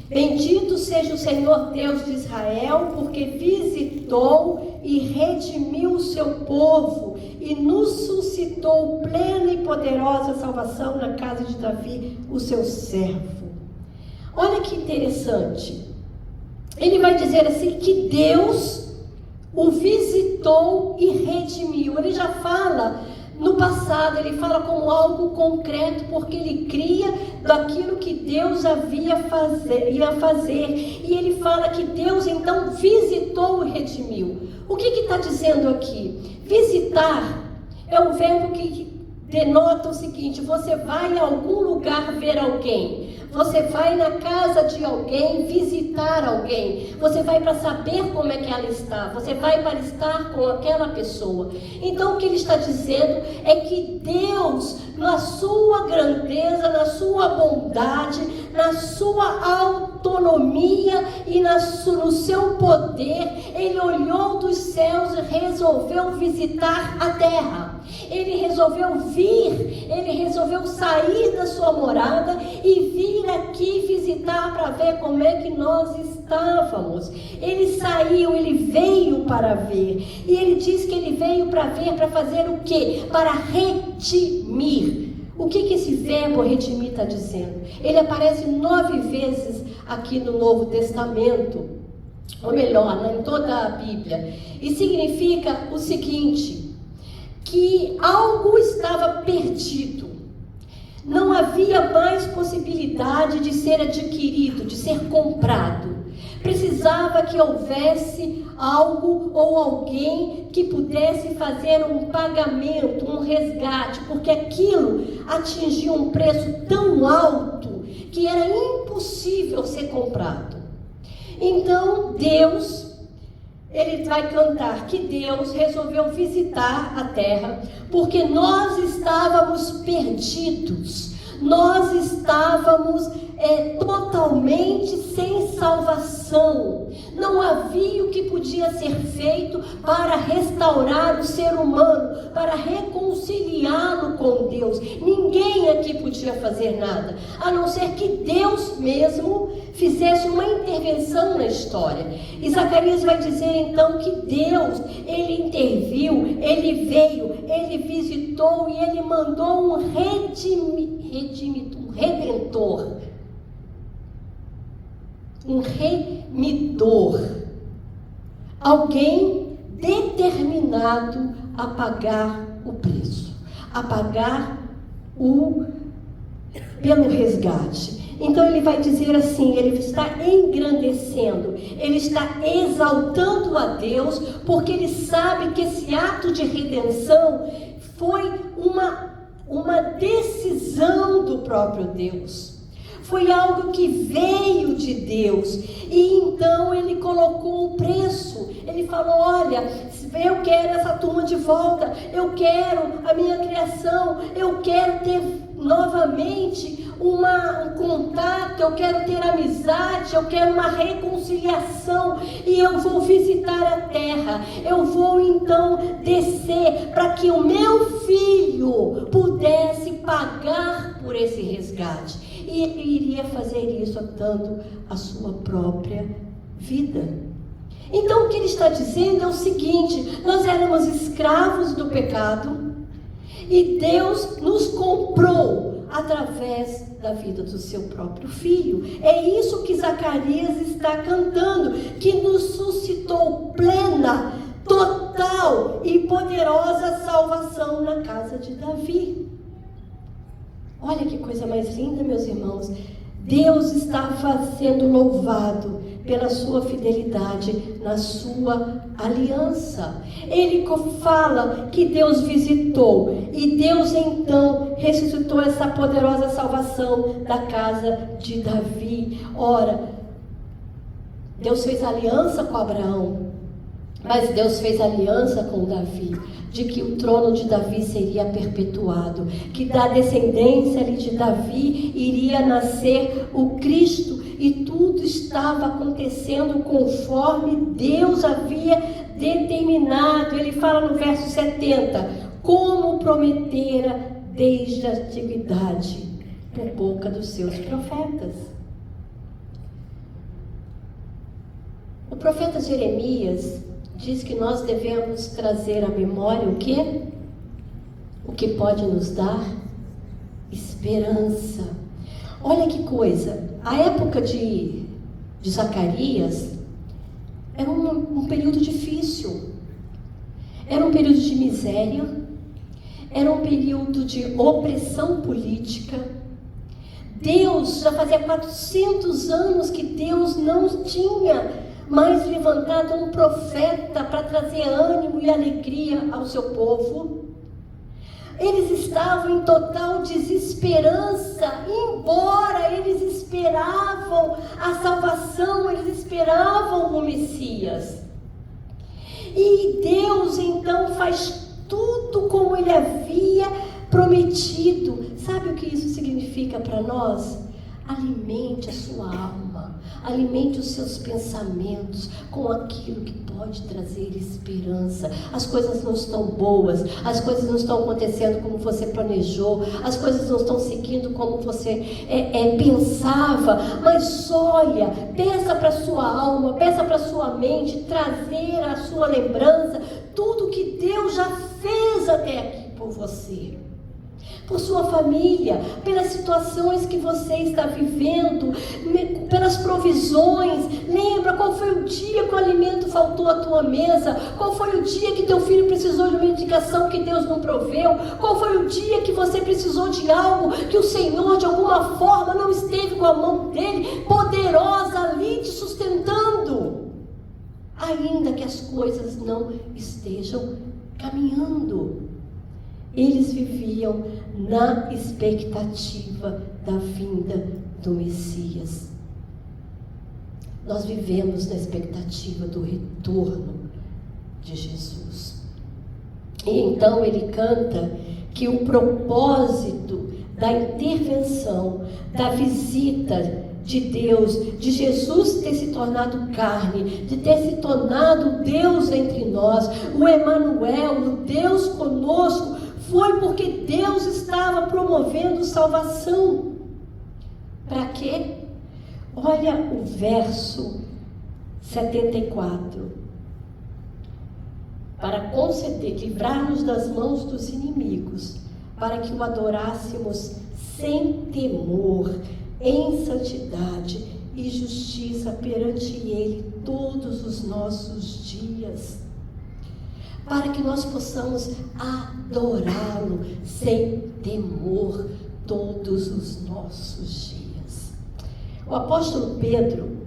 bendito seja o Senhor Deus de Israel, porque visitou e redimiu o seu povo e nos suscitou plena e poderosa salvação na casa de Davi, o seu servo. Olha que interessante. Ele vai dizer assim que Deus o visitou e redimiu. Ele já fala no passado, ele fala como algo concreto, porque ele cria daquilo que Deus ia fazer. E ele fala que Deus então visitou e redimiu. O que está dizendo aqui? Visitar é um verbo que denota o seguinte: você vai a algum lugar ver alguém, você vai na casa de alguém visitar alguém, você vai para saber como é que ela está, você vai para estar com aquela pessoa. Então o que ele está dizendo é que Deus, na sua grandeza, na sua bondade, na sua autonomia e no seu poder, ele olhou dos céus e resolveu visitar a terra. Ele resolveu vir, ele resolveu sair da sua morada e vir aqui visitar para ver como é que nós estávamos. Ele saiu, ele veio para ver. E ele diz que ele veio para ver, para fazer o quê? Para redimir. O que esse verbo redimir está dizendo? Ele aparece 9 vezes aqui no Novo Testamento, ou melhor, em toda a Bíblia. E significa o seguinte: que algo estava perdido, não havia mais possibilidade de ser adquirido, de ser comprado. Precisava que houvesse algo ou alguém que pudesse fazer um pagamento, um resgate, porque aquilo atingia um preço tão alto que era impossível ser comprado. Então Deus, ele vai cantar que Deus resolveu visitar a terra, porque nós estávamos perdidos, nós estávamos totalmente sem salvação. Não havia o que podia ser feito para restaurar o ser humano, para reconciliá-lo com Deus. Ninguém aqui podia fazer nada, a não ser que Deus mesmo fizesse uma intervenção na história. E Zacarias vai dizer então que Deus, ele interviu, ele veio, ele visitou e ele mandou um redentor, um remidor. alguém determinado a pagar o preço, a pagar pelo resgate. Então ele vai dizer assim, ele está engrandecendo, ele está exaltando a Deus, porque ele sabe que esse ato de redenção foi uma decisão do próprio Deus. Foi algo que veio de Deus, e então ele colocou o preço. Ele falou: olha, eu quero essa turma de volta, eu quero a minha criação, eu quero ter novamente um contato, eu quero ter amizade, eu quero uma reconciliação, e eu vou visitar a terra, eu vou então descer para que o meu filho pudesse pagar por esse resgate, e ele iria fazer isso dando a sua própria vida. Então o que ele está dizendo é o seguinte: nós éramos escravos do pecado, e Deus nos comprou através da vida do seu próprio filho. É isso que Zacarias está cantando, que nos suscitou plena, total e poderosa salvação na casa de Davi. Olha que coisa mais linda, meus irmãos. Deus está sendo louvado pela sua fidelidade na sua aliança. Ele fala que Deus visitou, e Deus então ressuscitou essa poderosa salvação da casa de Davi. Ora, Deus fez aliança com Abraão, mas Deus fez aliança com Davi, de que o trono de Davi seria perpetuado, que da descendência ali de Davi iria nascer o Cristo, e tudo estava acontecendo conforme Deus havia determinado. Ele fala no verso 70, como prometera desde a antiguidade, por boca dos seus profetas. O profeta Jeremias diz que nós devemos trazer à memória o quê? O que pode nos dar esperança. Olha que coisa, a época de Zacarias era um período difícil, era um período de miséria, era um período de opressão política. Deus, já fazia 400 anos que Deus não tinha mais levantado um profeta para trazer ânimo e alegria ao seu povo. Eles estavam em total desesperança, embora eles esperavam a salvação, eles esperavam o Messias. E Deus então faz tudo como Ele havia prometido. Sabe o que isso significa para nós? Alimente a sua alma, alimente os seus pensamentos com aquilo que pode trazer esperança. As coisas não estão boas, as coisas não estão acontecendo como você planejou, as coisas não estão seguindo como você pensava, mas olha, peça para a sua alma, peça para a sua mente trazer a sua lembrança tudo que Deus já fez até aqui por você, por sua família, pelas situações que você está vivendo, pelas provisões. Lembra qual foi o dia que o alimento faltou à tua mesa? Qual foi o dia que teu filho precisou de uma medicação que Deus não proveu? Qual foi o dia que você precisou de algo que o Senhor de alguma forma não esteve com a mão dele poderosa ali te sustentando, ainda que as coisas não estejam caminhando? Eles viviam na expectativa da vinda do Messias. Nós vivemos na expectativa do retorno de Jesus. E então ele canta que o propósito da intervenção, da visita de Deus, de Jesus ter se tornado carne, de ter se tornado Deus entre nós, o Emanuel, o Deus conosco, foi porque Deus estava promovendo salvação. Para quê? Olha o verso 74. Para conceder, livrar-nos das mãos dos inimigos, para que o adorássemos sem temor, em santidade e justiça perante Ele todos os nossos dias, para que nós possamos adorá-lo sem temor todos os nossos dias. O apóstolo Pedro,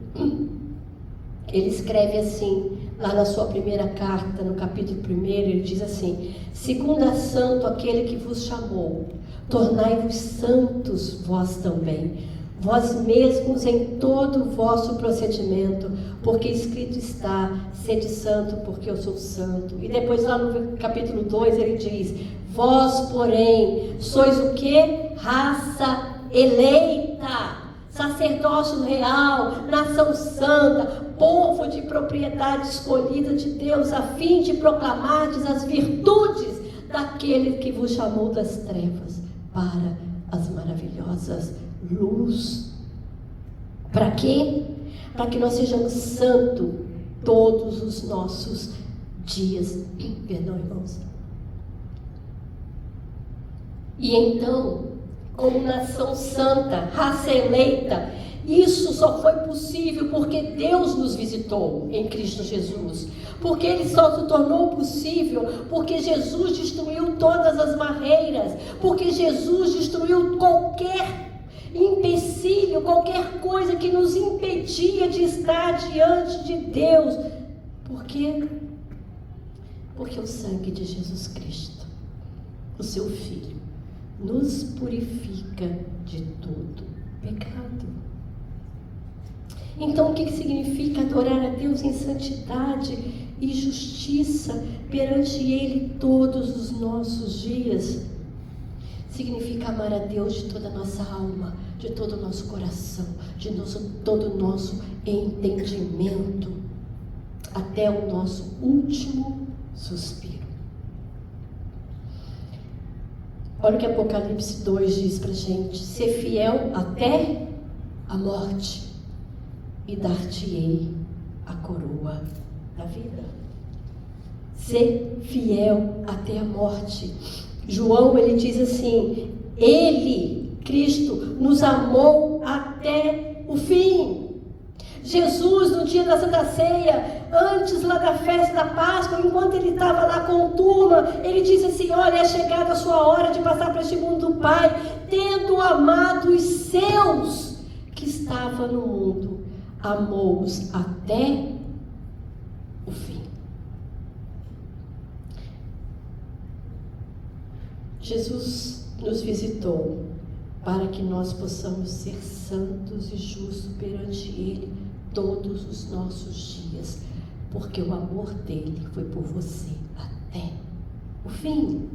ele escreve assim, lá na sua primeira carta, no capítulo 1, ele diz assim: segundo é santo aquele que vos chamou, tornai-vos santos vós também, vós mesmos em todo o vosso procedimento, porque escrito está, sede santo, porque eu sou santo. E depois lá no capítulo 2 ele diz: vós, porém, sois o quê? Raça eleita, sacerdócio real, nação santa, povo de propriedade escolhida de Deus, a fim de proclamardes as virtudes daquele que vos chamou das trevas para as maravilhosas luz. Para quê? Para que nós sejamos santos todos os nossos dias. Perdão, irmãos. E então, como nação santa, raça eleita, isso só foi possível porque Deus nos visitou em Cristo Jesus. Porque Ele só se tornou possível porque Jesus destruiu todas as barreiras, porque Jesus destruiu qualquer empecilho, qualquer coisa que nos impedia de estar diante de Deus. Por quê? Porque o sangue de Jesus Cristo, o seu Filho, nos purifica de todo pecado. Então, o que significa adorar a Deus em santidade e justiça perante Ele todos os nossos dias? Significa amar a Deus de toda a nossa alma, de todo o nosso coração, de todo o nosso entendimento, até o nosso último suspiro. Olha o que Apocalipse 2 diz pra gente: ser fiel até a morte, e dar-te-ei a coroa da vida. Ser fiel até a morte. João, ele diz assim: Ele, Cristo, nos amou até o fim. Jesus, no dia da Santa Ceia, antes lá da festa da Páscoa, enquanto ele estava lá com a turma, ele disse assim: olha, é chegada a sua hora de passar para este mundo do Pai, tendo amado os seus que estavam no mundo, amou-os até o fim. Jesus nos visitou para que nós possamos ser santos e justos perante Ele todos os nossos dias, porque o amor dele foi por você até o fim.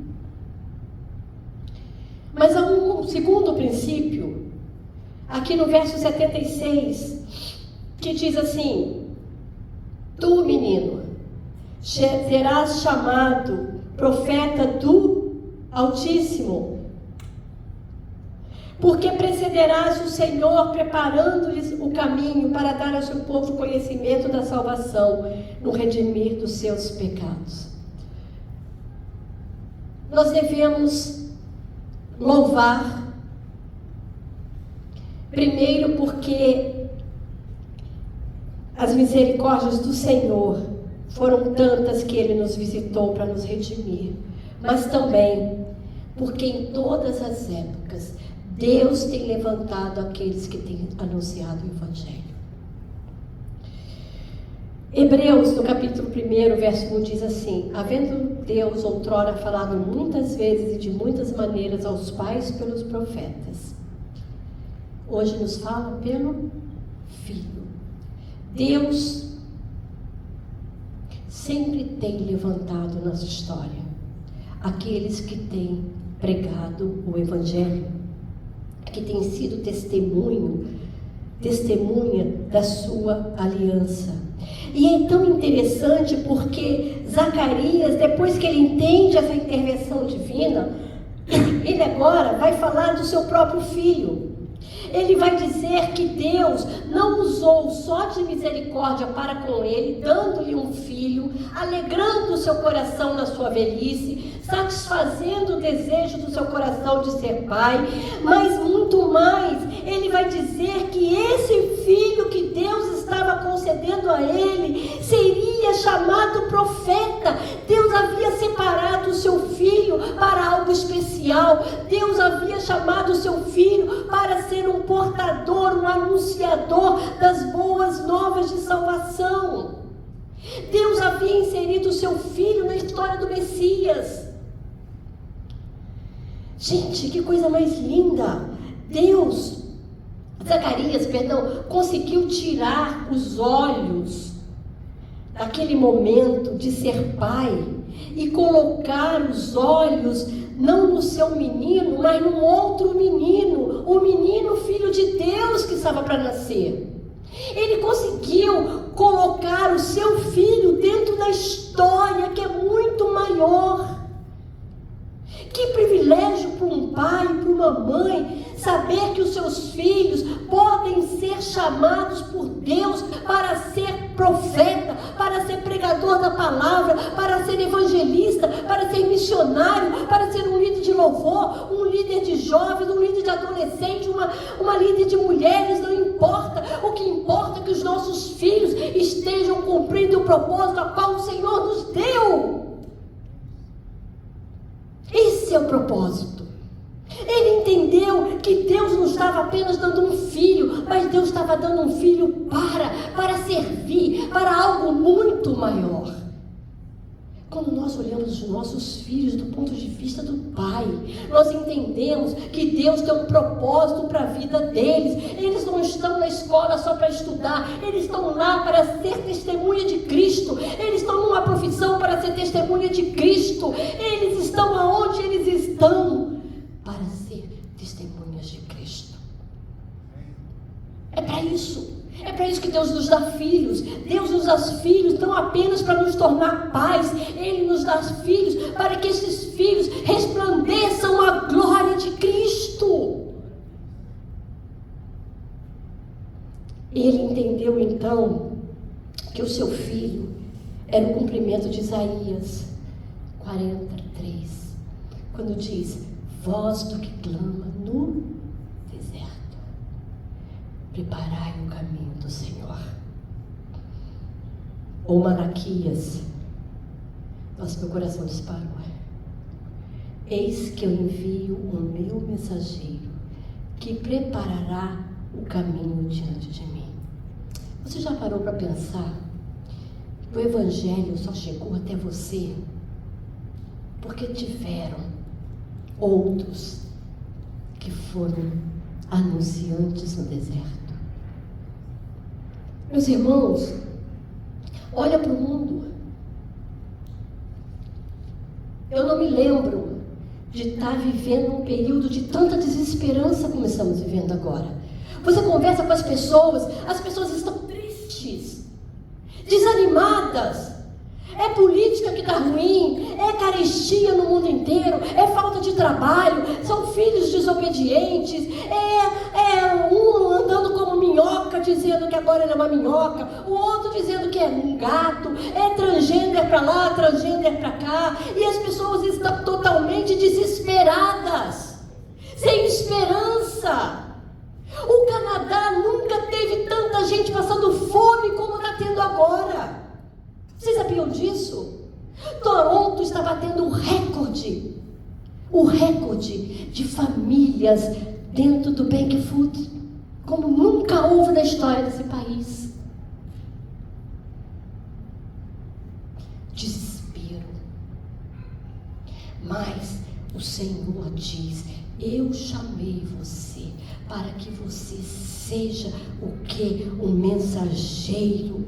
Mas há um segundo princípio, aqui no verso 76, que diz assim: tu, menino, serás chamado profeta do Altíssimo, porque precederás o Senhor preparando-lhes o caminho para dar ao seu povo conhecimento da salvação no redimir dos seus pecados. Nós devemos louvar, primeiro porque as misericórdias do Senhor foram tantas que Ele nos visitou para nos redimir, mas também porque em todas as épocas Deus tem levantado aqueles que têm anunciado o Evangelho. Hebreus, no capítulo 1, verso 1, diz assim: havendo Deus outrora falado muitas vezes e de muitas maneiras aos pais pelos profetas, hoje nos fala pelo Filho. Deus sempre tem levantado na sua história aqueles que têm pregado o Evangelho, que têm sido testemunha da sua aliança. E é tão interessante porque Zacarias, depois que ele entende essa intervenção divina, ele agora vai falar do seu próprio filho. ele vai dizer que Deus não usou só de misericórdia para com ele, dando-lhe um filho, alegrando o seu coração na sua velhice, satisfazendo o desejo do seu coração de ser pai, mas muito mais, ele vai dizer que esse filho que Deus estava concedendo a ele seria chamado profeta. Deus havia separado o seu filho para algo especial. Deus havia chamado o seu filho para ser um portador, um anunciador das boas novas de salvação. Deus havia inserido o seu filho na história do Messias. Gente, que coisa mais linda! Zacarias, conseguiu tirar os olhos daquele momento de ser pai e colocar os olhos não no seu menino, mas num outro menino, o menino filho de Deus que estava para nascer. Ele conseguiu colocar o seu filho dentro da história que é muito maior. Que privilégio para um pai, para uma mãe, saber que os seus filhos podem ser chamados por Deus para ser profeta, para ser pregador da palavra, para ser evangelista, para ser missionário, para ser um líder de louvor, um líder de jovens, um líder de adolescente, uma líder de mulheres, não importa. O que importa é que os nossos filhos estejam cumprindo o propósito a qual o Senhor nos deu. Esse é o propósito. Ele entendeu que Deus não estava apenas dando um filho, mas Deus estava dando um filho para servir, para algo muito maior. Quando nós olhamos os nossos filhos do ponto de vista do Pai, nós entendemos que Deus tem um propósito para a vida deles. Eles não estão na escola só para estudar, eles estão lá para ser testemunha de Cristo. Eles estão numa profissão para ser testemunha de Cristo. Eles estão aonde eles estão para ser testemunhas de Cristo. É para isso. É para isso que Deus nos dá filhos. Deus nos dá filhos não apenas para nos tornar pais. Ele nos dá filhos para que esses filhos resplandeçam a glória de Cristo. Ele entendeu então que o seu filho era o cumprimento de Isaías 43, quando diz: voz do que clama no deserto, preparai o caminho do Senhor. Ou Malaquias, nossa, meu coração disparou. Eis que eu envio o meu mensageiro, que preparará o caminho diante de mim. Você já parou para pensar que o Evangelho só chegou até você porque tiveram outros que foram anunciantes no deserto? Meus irmãos, olha para o mundo. Eu não me lembro de estar vivendo um período de tanta desesperança como estamos vivendo agora. Você conversa com as pessoas estão tristes, desanimadas. É política que está ruim, é carestia no mundo inteiro, é falta de trabalho, são filhos desobedientes, é um andando como minhoca, dizendo que agora ele é uma minhoca, o outro dizendo que é um gato, é transgênero para lá, transgênero para cá, e as pessoas estão totalmente desesperadas, sem esperança. O Canadá nunca teve tanta gente passando fome como está tendo agora. Vocês sabiam disso? Toronto está batendo o recorde de famílias dentro do Bank Food, como nunca houve na história desse país. Desespero. Mas o Senhor diz: eu chamei você para que você seja o quê? Um mensageiro,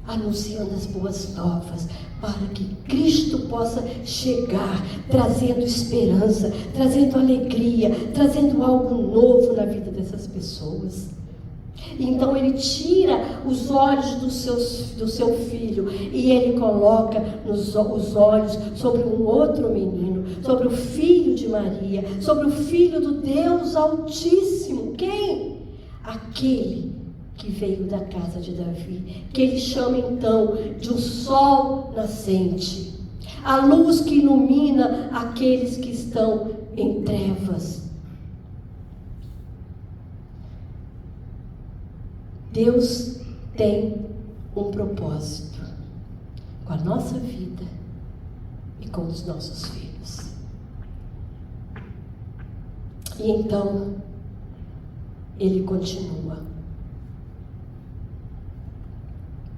anunciando as boas novas, para que Cristo possa chegar, trazendo esperança, trazendo alegria, trazendo algo novo na vida dessas pessoas. Então ele tira os olhos do seu filho e ele coloca os olhos sobre um outro menino, sobre o filho de Maria, sobre o filho do Deus Altíssimo. Quem aquele que veio da casa de Davi, que ele chama então de um sol nascente, a luz que ilumina aqueles que estão em trevas. Deus tem um propósito com a nossa vida e com os nossos filhos. E então, ele continua.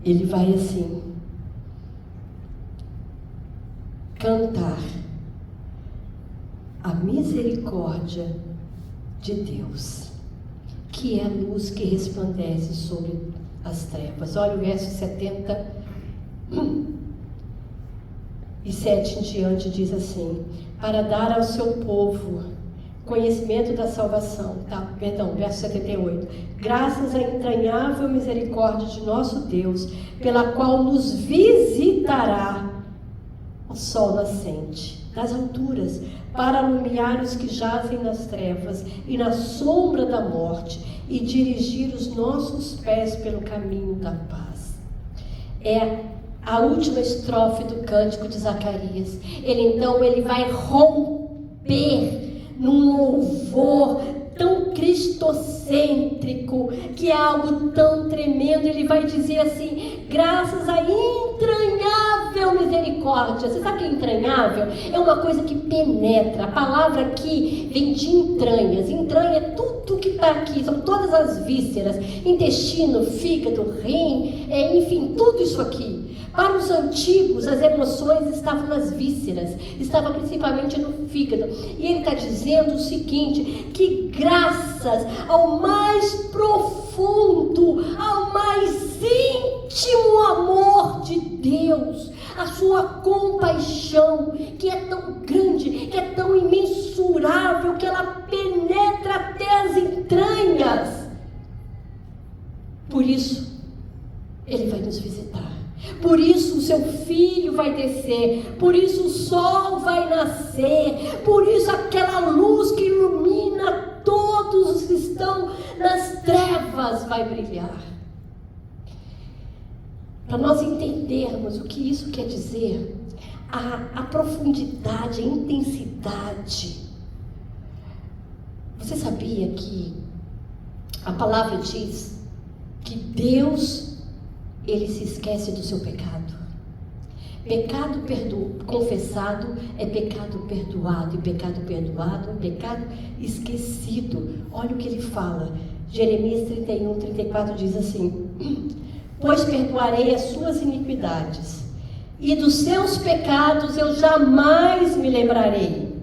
Ele vai assim, cantar a misericórdia de Deus, que é a luz que resplandece sobre as trevas. Olha o verso 77 em diante, diz assim: para dar ao seu povo conhecimento da salvação, verso 78, graças à entranhável misericórdia de nosso Deus, pela qual nos visitará o sol nascente das alturas, para alumiar os que jazem nas trevas e na sombra da morte, e dirigir os nossos pés pelo caminho da paz. É a última estrofe do cântico de Zacarias. Ele vai romper num louvor tão cristocêntrico, que é algo tão tremendo. Ele vai dizer assim: graças à entranhável misericórdia. Você sabe que é entranhável? É uma coisa que penetra. A palavra aqui vem de entranhas. Entranha é tudo que está aqui, são todas as vísceras, intestino, fígado, rim, enfim, tudo isso aqui. Para os antigos, as emoções estavam nas vísceras, estava principalmente no fígado. E ele está dizendo o seguinte: que graças ao mais profundo, ao mais íntimo amor de Deus, a sua compaixão, que é tão grande, que é tão imensurável, que ela penetra até as entranhas. Por isso, ele vai nos visitar. Por isso o seu filho vai descer, por isso o sol vai nascer, por isso aquela luz que ilumina todos os que estão nas trevas vai brilhar. Para nós entendermos o que isso quer dizer, a profundidade, a intensidade. Você sabia que a palavra diz que Deus, ele se esquece do seu pecado? Pecado confessado é pecado perdoado, e pecado perdoado é pecado esquecido. Olha o que ele fala. Jeremias 31, 34 diz assim: pois perdoarei as suas iniquidades, e dos seus pecados eu jamais me lembrarei.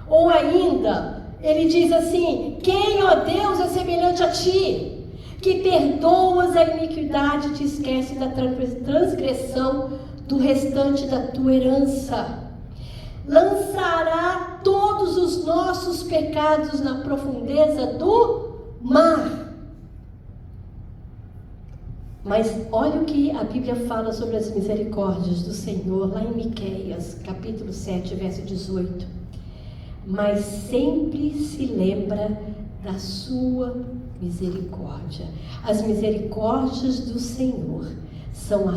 Ou ainda, ele diz assim: quem, ó Deus, é semelhante a ti, que perdoas a iniquidade e te esquece da transgressão do restante da tua herança. Lançará todos os nossos pecados na profundeza do mar. Mas olha o que a Bíblia fala sobre as misericórdias do Senhor, lá em Miqueias, capítulo 7, verso 18. Mas sempre se lembra da sua misericórdia. As misericórdias do Senhor são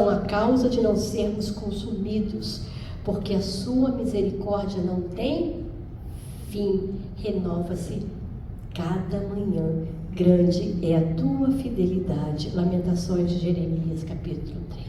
a causa de não sermos consumidos, porque a sua misericórdia não tem fim, renova-se cada manhã. Grande é a tua fidelidade. Lamentações de Jeremias, capítulo 3.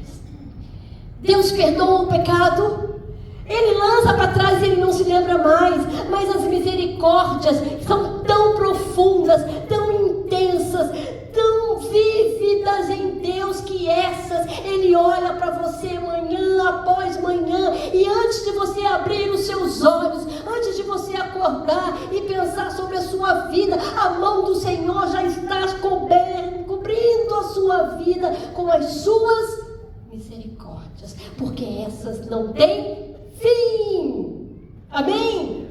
Deus perdoa o pecado, ele lança para trás e ele não se lembra mais. Mas as misericórdias são tão profundas, tão intensas, tão vívidas em Deus, que essas ele olha para você manhã após manhã, e antes de você abrir os seus olhos, antes de você acordar e pensar sobre a sua vida, a mão do Senhor já está cobrindo a sua vida com as suas misericórdias, porque essas não têm fim. Amém?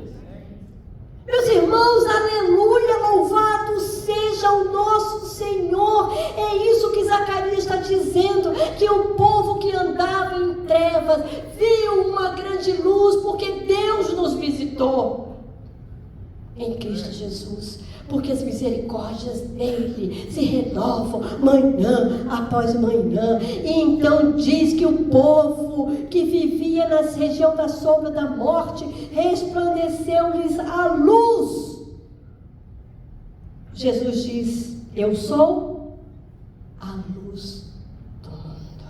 Meus irmãos, aleluia, louvado seja o nosso Senhor. É isso que Zacarias está dizendo, que o povo que andava em trevas viu uma grande luz, porque Deus nos visitou em Cristo Jesus. porque as misericórdias dele se renovam manhã após manhã. E então diz que o povo que vivia na região da sombra da morte, resplandeceu-lhes a luz. Jesus diz: eu sou a luz do mundo.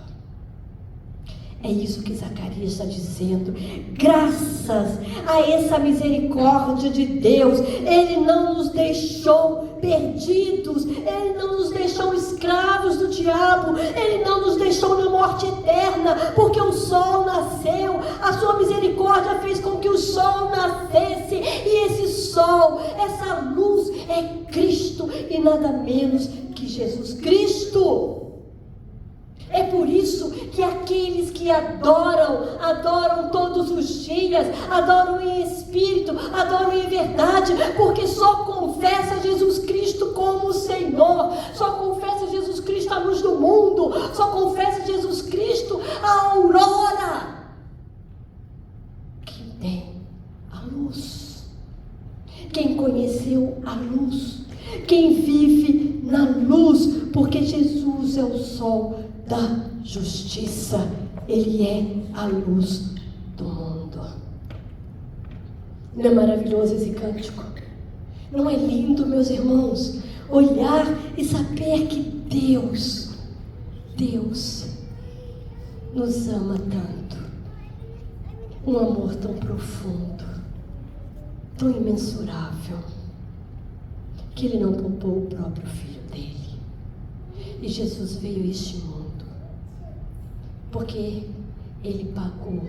É isso que Zacarias está dizendo. Graças a essa misericórdia de Deus, Ele não nos deixou perdidos, Ele não nos deixou escravos do diabo, Ele não nos deixou na morte eterna, porque o sol nasceu, a sua misericórdia fez com que o sol nascesse, e esse sol, essa luz é Cristo e nada menos que Jesus Cristo. É por isso que aqueles que adoram todos os dias, adoram em espírito, adoram em verdade, porque só confessa Jesus Cristo como Senhor, só confessa Jesus Cristo a luz do mundo, só confessa Jesus Cristo a aurora que tem a luz. Quem conheceu a luz, quem vive na luz, porque Jesus é o sol da justiça, Ele é a luz do mundo. Não é maravilhoso esse cântico? Não é lindo, meus irmãos, olhar e saber que Deus nos ama tanto, um amor tão profundo, tão imensurável, que Ele não poupou o próprio Filho dele. E Jesus veio a este mundo porque Ele pagou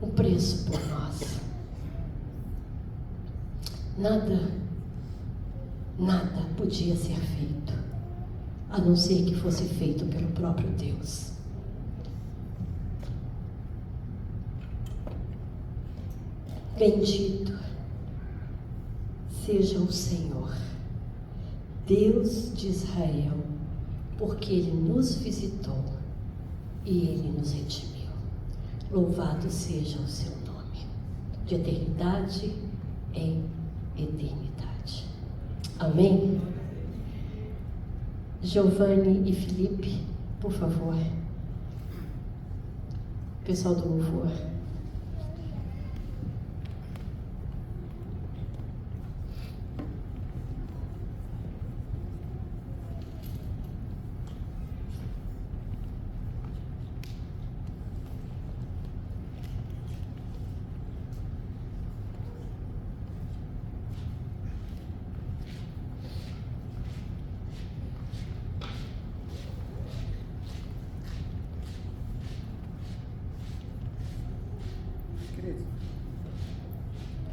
o preço por nós. Nada podia ser feito, a não ser que fosse feito pelo próprio Deus. Bendito seja o Senhor, Deus de Israel, porque Ele nos visitou e Ele nos redimiu. Louvado seja o seu nome, de eternidade em eternidade. Amém? Giovanni e Felipe, por favor. Pessoal do louvor.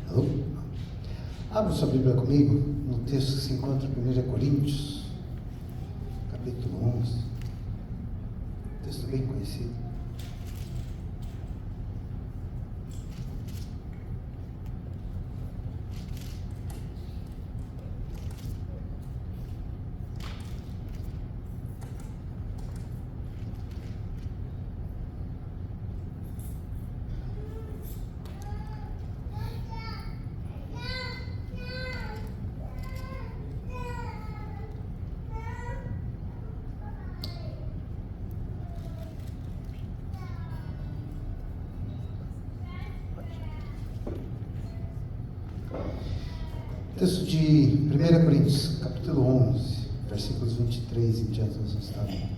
Alô? Abra sua Bíblia comigo no texto que se encontra em 1 Coríntios, capítulo 11. Texto bem conhecido. Texto de 1 Coríntios, capítulo 11, versículos 23 em diante, nós vamos estar lendo.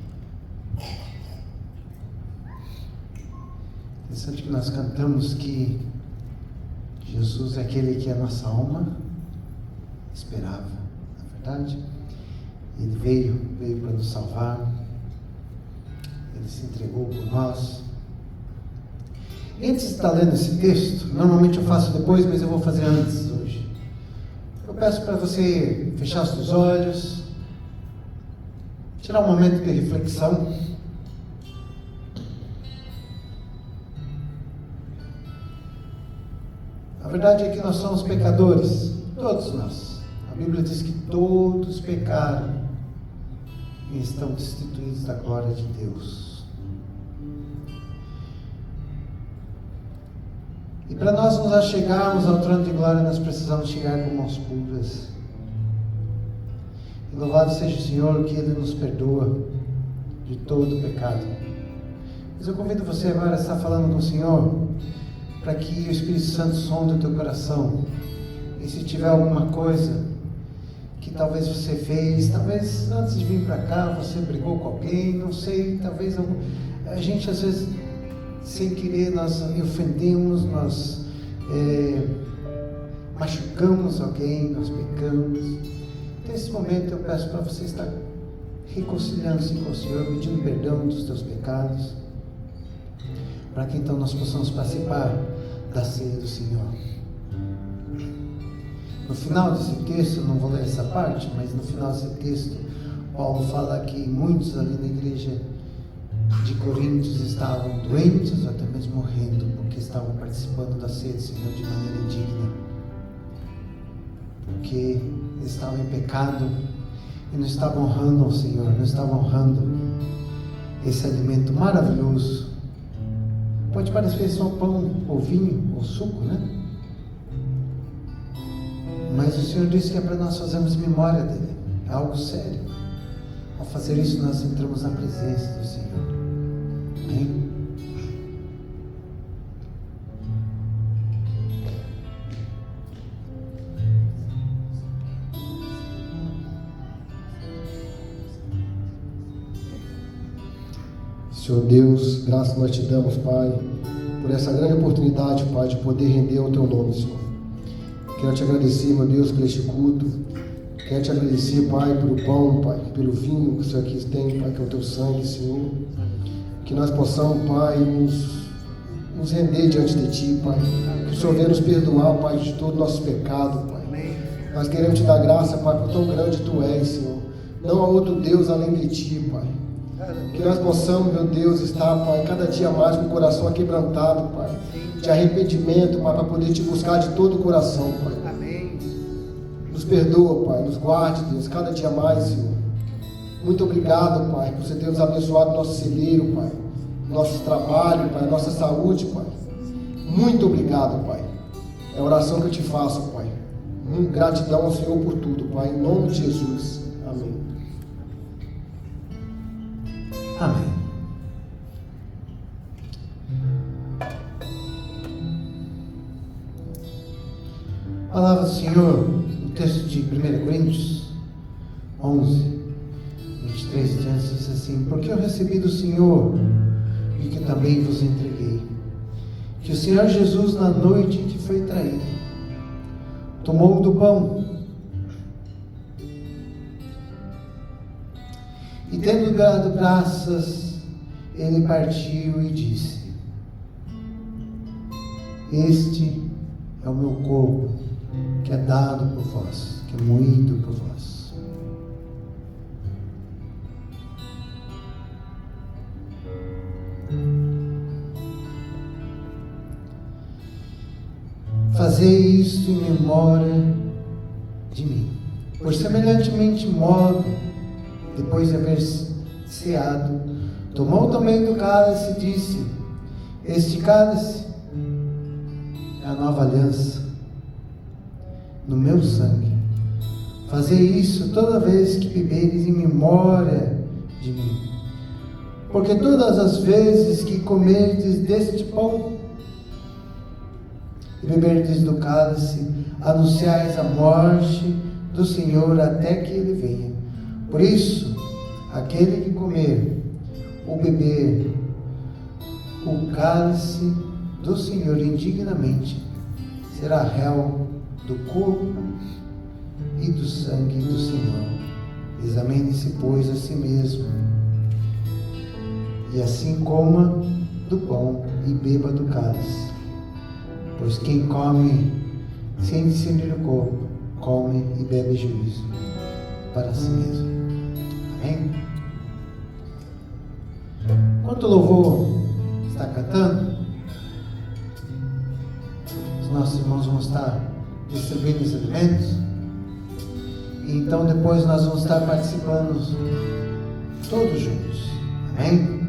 Interessante que nós cantamos que Jesus é aquele que a nossa alma esperava, na verdade. Ele veio para nos salvar, Ele se entregou por nós. E antes de estar lendo esse texto, normalmente eu faço depois, mas eu vou fazer antes hoje. Eu peço para você fechar os seus olhos, tirar um momento de reflexão. A verdade é que nós somos pecadores, todos nós. A Bíblia diz que todos pecaram e estão destituídos da glória de Deus. E para nós nos achegarmos ao trono de glória, nós precisamos chegar com mãos puras, E louvado seja o Senhor que Ele nos perdoa de todo o pecado. Mas eu convido você agora a estar falando com o Senhor, para que o Espírito Santo sonde o teu coração. E se tiver alguma coisa que talvez você fez, talvez antes de vir para cá você brigou com alguém, não sei, talvez a gente às vezes sem querer nós ofendemos, nós machucamos alguém, nós pecamos. Nesse momento eu peço para você estar reconciliando-se com o Senhor, pedindo perdão dos teus pecados, para que então nós possamos participar da ceia do Senhor. No final desse texto, não vou ler essa parte, mas no final desse texto, Paulo fala que muitos ali na igreja de Coríntios estavam doentes, ou até mesmo morrendo, porque estavam participando da ceia do Senhor de maneira indigna, porque estavam em pecado e não estavam honrando ao Senhor, não estavam honrando esse alimento maravilhoso. Pode parecer só pão ou vinho ou suco, né? Mas o Senhor disse que é para nós fazermos memória dele. É algo sério. Ao fazer isso, nós entramos na presença do Senhor. Amém? Senhor Deus, graças nós te damos, Pai, por essa grande oportunidade, Pai, de poder render ao teu nome, Senhor. Quero te agradecer, meu Deus, por este culto. Quero te agradecer, Pai, pelo pão, Pai, pelo vinho que o Senhor aqui tem, Pai, que é o teu sangue, Senhor. Que nós possamos, Pai, nos render diante de Ti, Pai. Que o Senhor venha nos perdoar, Pai, de todo o nosso pecado, Pai. Nós queremos te dar graça, Pai, por tão grande Tu és, Senhor. Não há outro Deus além de Ti, Pai. Que nós possamos, meu Deus, estar, Pai, cada dia mais com o coração aquebrantado, Pai, de arrependimento, Pai, para poder te buscar de todo o coração, Pai. Amém. Nos perdoa, Pai, nos guarde, Deus, cada dia mais, Senhor. Muito obrigado, Pai, por você ter nos abençoado nosso celeiro, Pai, nosso trabalho, Pai, nossa saúde, Pai. Muito obrigado, Pai. É a oração que eu te faço, Pai. Gratidão ao Senhor por tudo, Pai, em nome de Jesus. Amém. Amém. A palavra do Senhor, no texto de 1 Coríntios 11, 23 e diante, diz assim: porque eu recebi do Senhor e que também vos entreguei, que o Senhor Jesus, na noite em que foi traído, tomou do pão e, tendo dado graças, ele partiu e disse: este é o meu corpo, que é dado por vós, que é moído por vós. Fazei isto em memória de mim. Por semelhantemente modo, depois de haver ceado, tomou também do cálice e disse: este cálice é a nova aliança no meu sangue. Fazei isso toda vez que beberes em memória de mim. Porque todas as vezes que comerdes deste pão e beberdes do cálice, anunciais a morte do Senhor até que ele venha. Por isso, aquele que comer ou beber o cálice do Senhor indignamente será réu do corpo e do sangue do Senhor. Examine-se, pois, a si mesmo, e assim coma do pão e beba do cálice. Pois quem come sem discernir o corpo, come e bebe juízo para si mesmo. Amém? Enquanto o louvor está cantando, os nossos irmãos vão estar distribuindo os alimentos, e então depois nós vamos estar participando todos juntos. Amém?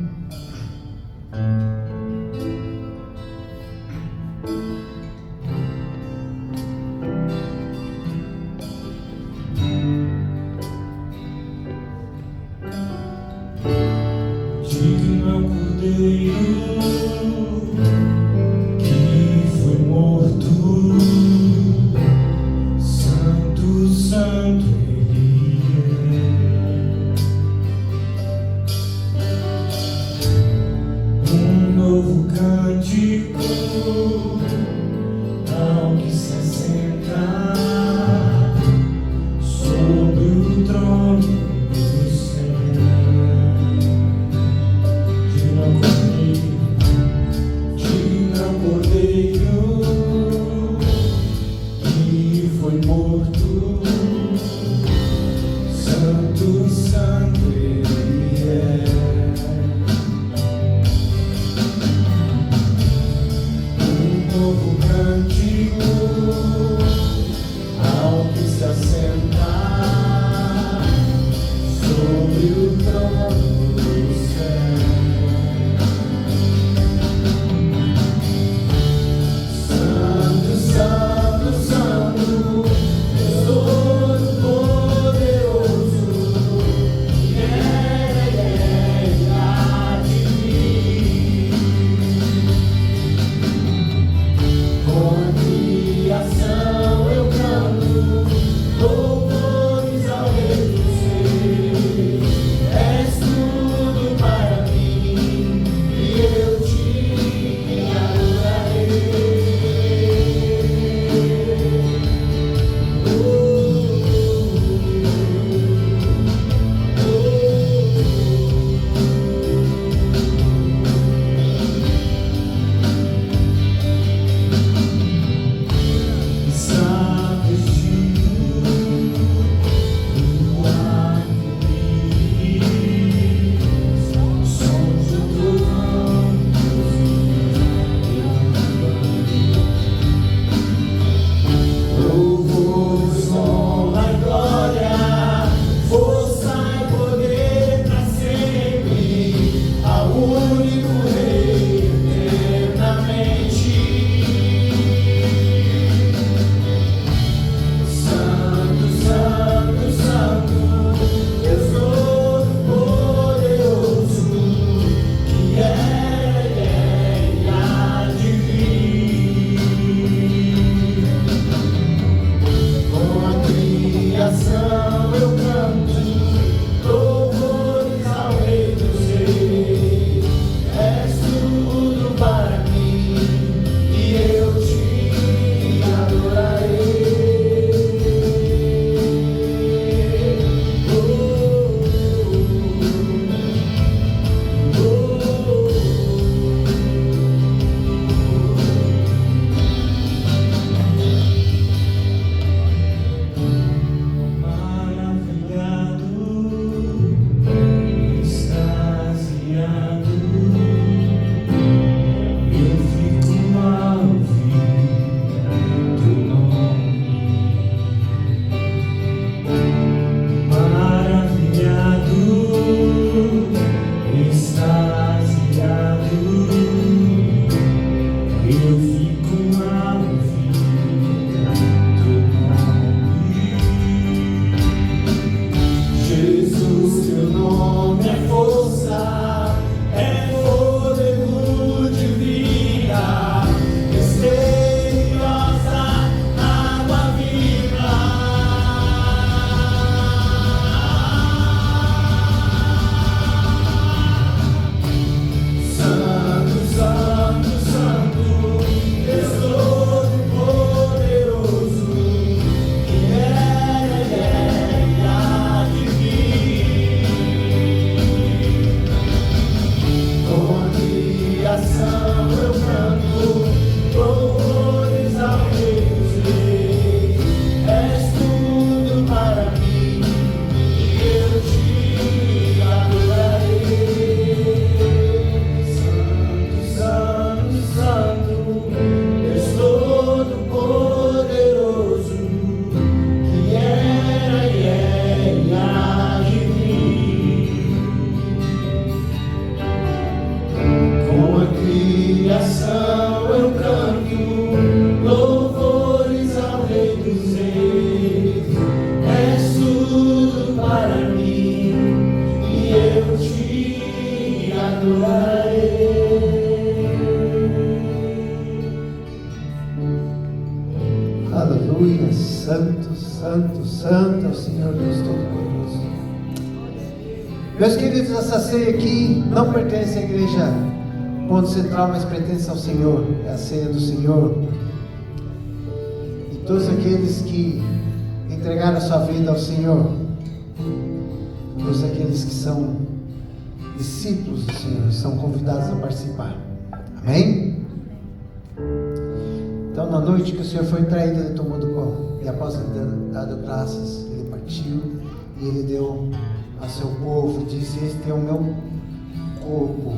Aleluia. Santo, santo, santo é o Senhor Deus Todo-Poderoso. Meus queridos, essa ceia aqui não pertence à igreja Ponto Central, mas pertence ao Senhor. É a ceia do Senhor. E todos aqueles que entregaram a sua vida ao Senhor, todos aqueles que são discípulos do Senhor, são convidados a participar. Amém? Então, na noite que o Senhor foi traído, ele tomou do pão. E após ter dado graças, ele partiu e ele deu a seu povo e disse: este é o meu corpo,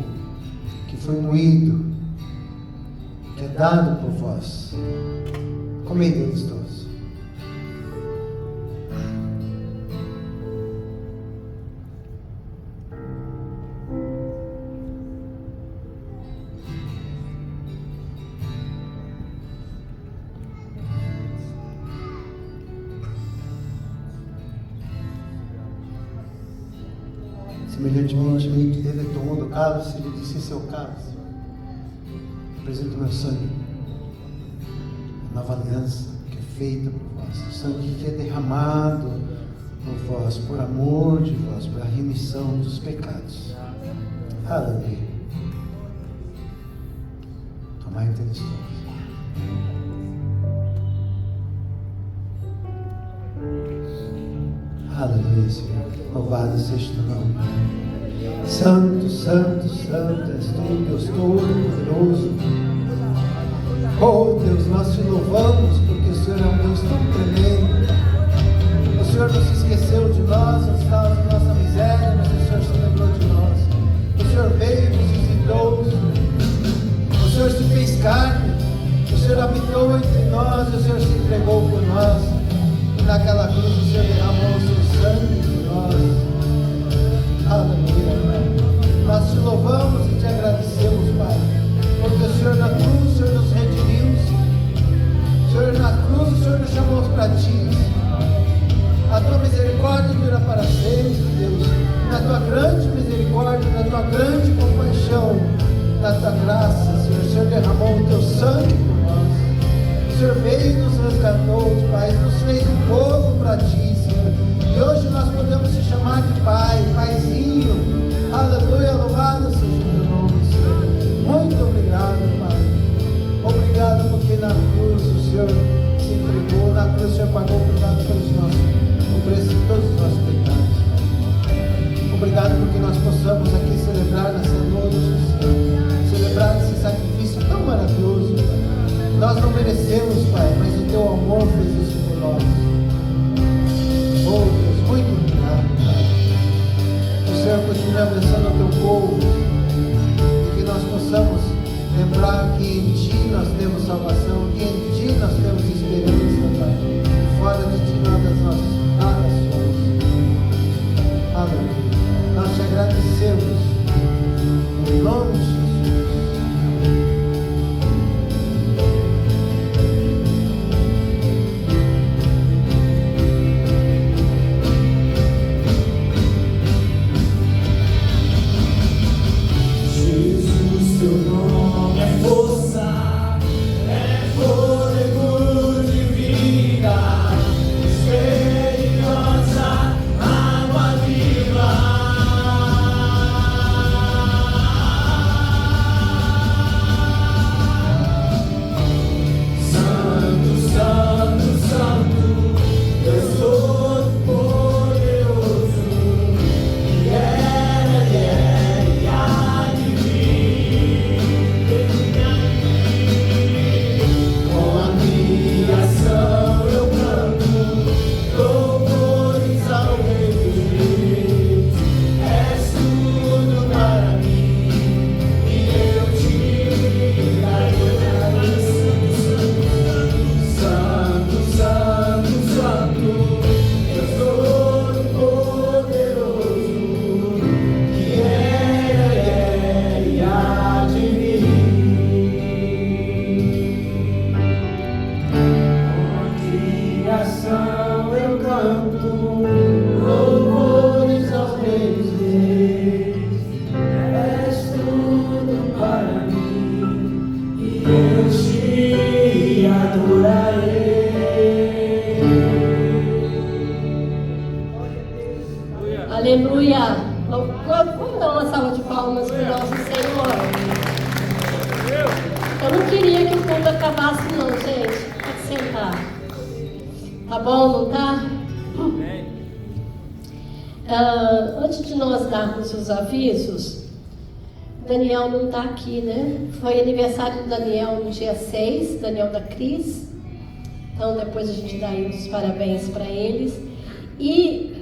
que foi moído, que é dado por vós. Comei deles todos. Semelhantemente, ele tomou do cálice e ele disse: esse é o cálice, representa o meu sangue, a nova aliança que é feita por vós, o sangue que é derramado por vós, por amor de vós, para a remissão dos pecados. Aleluia. Tomai deles todos. Aleluia, Senhor. Louvado seja o teu nome. Santo, santo, santo és tu, Deus Todo-Poderoso. Oh Deus, nós te louvamos porque o Senhor é um Deus tão tremendo. O Senhor não se esqueceu de nós, não estava na nossa miséria, mas o Senhor se lembrou de nós. O Senhor veio e nos visitou. O Senhor se fez carne. O Senhor habitou entre nós. O Senhor se entregou por nós. E naquela cruz o Senhor derramou o seu sangue por nós. Aleluia. Nós te louvamos e te agradecemos, Pai, porque o Senhor na cruz, o Senhor nos redimiu. O Senhor na cruz, o Senhor nos chamou para ti. A tua misericórdia dura para sempre, Deus. Na tua grande misericórdia, na tua grande compaixão, na tua graça, Senhor, o Senhor derramou o teu sangue por nós. O Senhor veio e nos resgatou, Pai, nos fez um povo para ti, Senhor. E hoje nós podemos te chamar de Pai, Paizinho. Aleluia, louvado seja o teu nome, Senhor. Muito obrigado, Pai. Obrigado porque na cruz o Senhor se entregou, na cruz o Senhor pagou o pecado pelos nossos, o preço de todos os nossos pecados. Obrigado porque nós possamos aqui celebrar nessa noite, Senhor. Celebrar esse sacrifício tão maravilhoso, Pai. Nós não merecemos, Pai, mas o teu amor fez isso por nós. Oh Deus, muito obrigado, Pai. O Senhor continue abençoando o teu povo e que nós possamos lembrar que em ti nós temos salvação, que em ti nós temos esperança, Pai. E fora de ti nada somos. Aleluia. Nós te agradecemos em nome de Jesus. Eu te adorarei. Aleluia. Vamos dar uma salva de palmas para o nosso Senhor. Eu não queria que o culto acabasse não, gente. Pode sentar. Tá bom, não tá? Antes de nós darmos os avisos, Daniel não está aqui, né? Foi aniversário do Daniel no dia 6, Daniel da Cris. Então depois a gente dá aí os parabéns para eles. E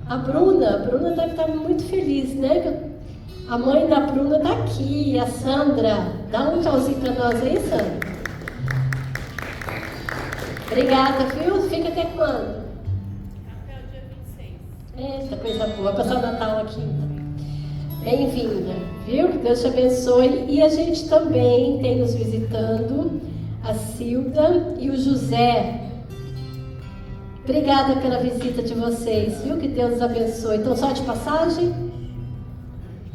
a Bruna deve estar muito feliz, né? A mãe da Bruna está aqui, a Sandra. Dá um tchauzinho para nós aí, Sandra. Obrigada, viu? Fica até quando? Até o dia 26. Eita, coisa boa. Passar o Natal aqui, então. Bem-vinda, viu? Que Deus te abençoe. E a gente também tem nos visitando a Silda e o José. Obrigada pela visita de vocês, viu? Que Deus os abençoe. Então, só de passagem?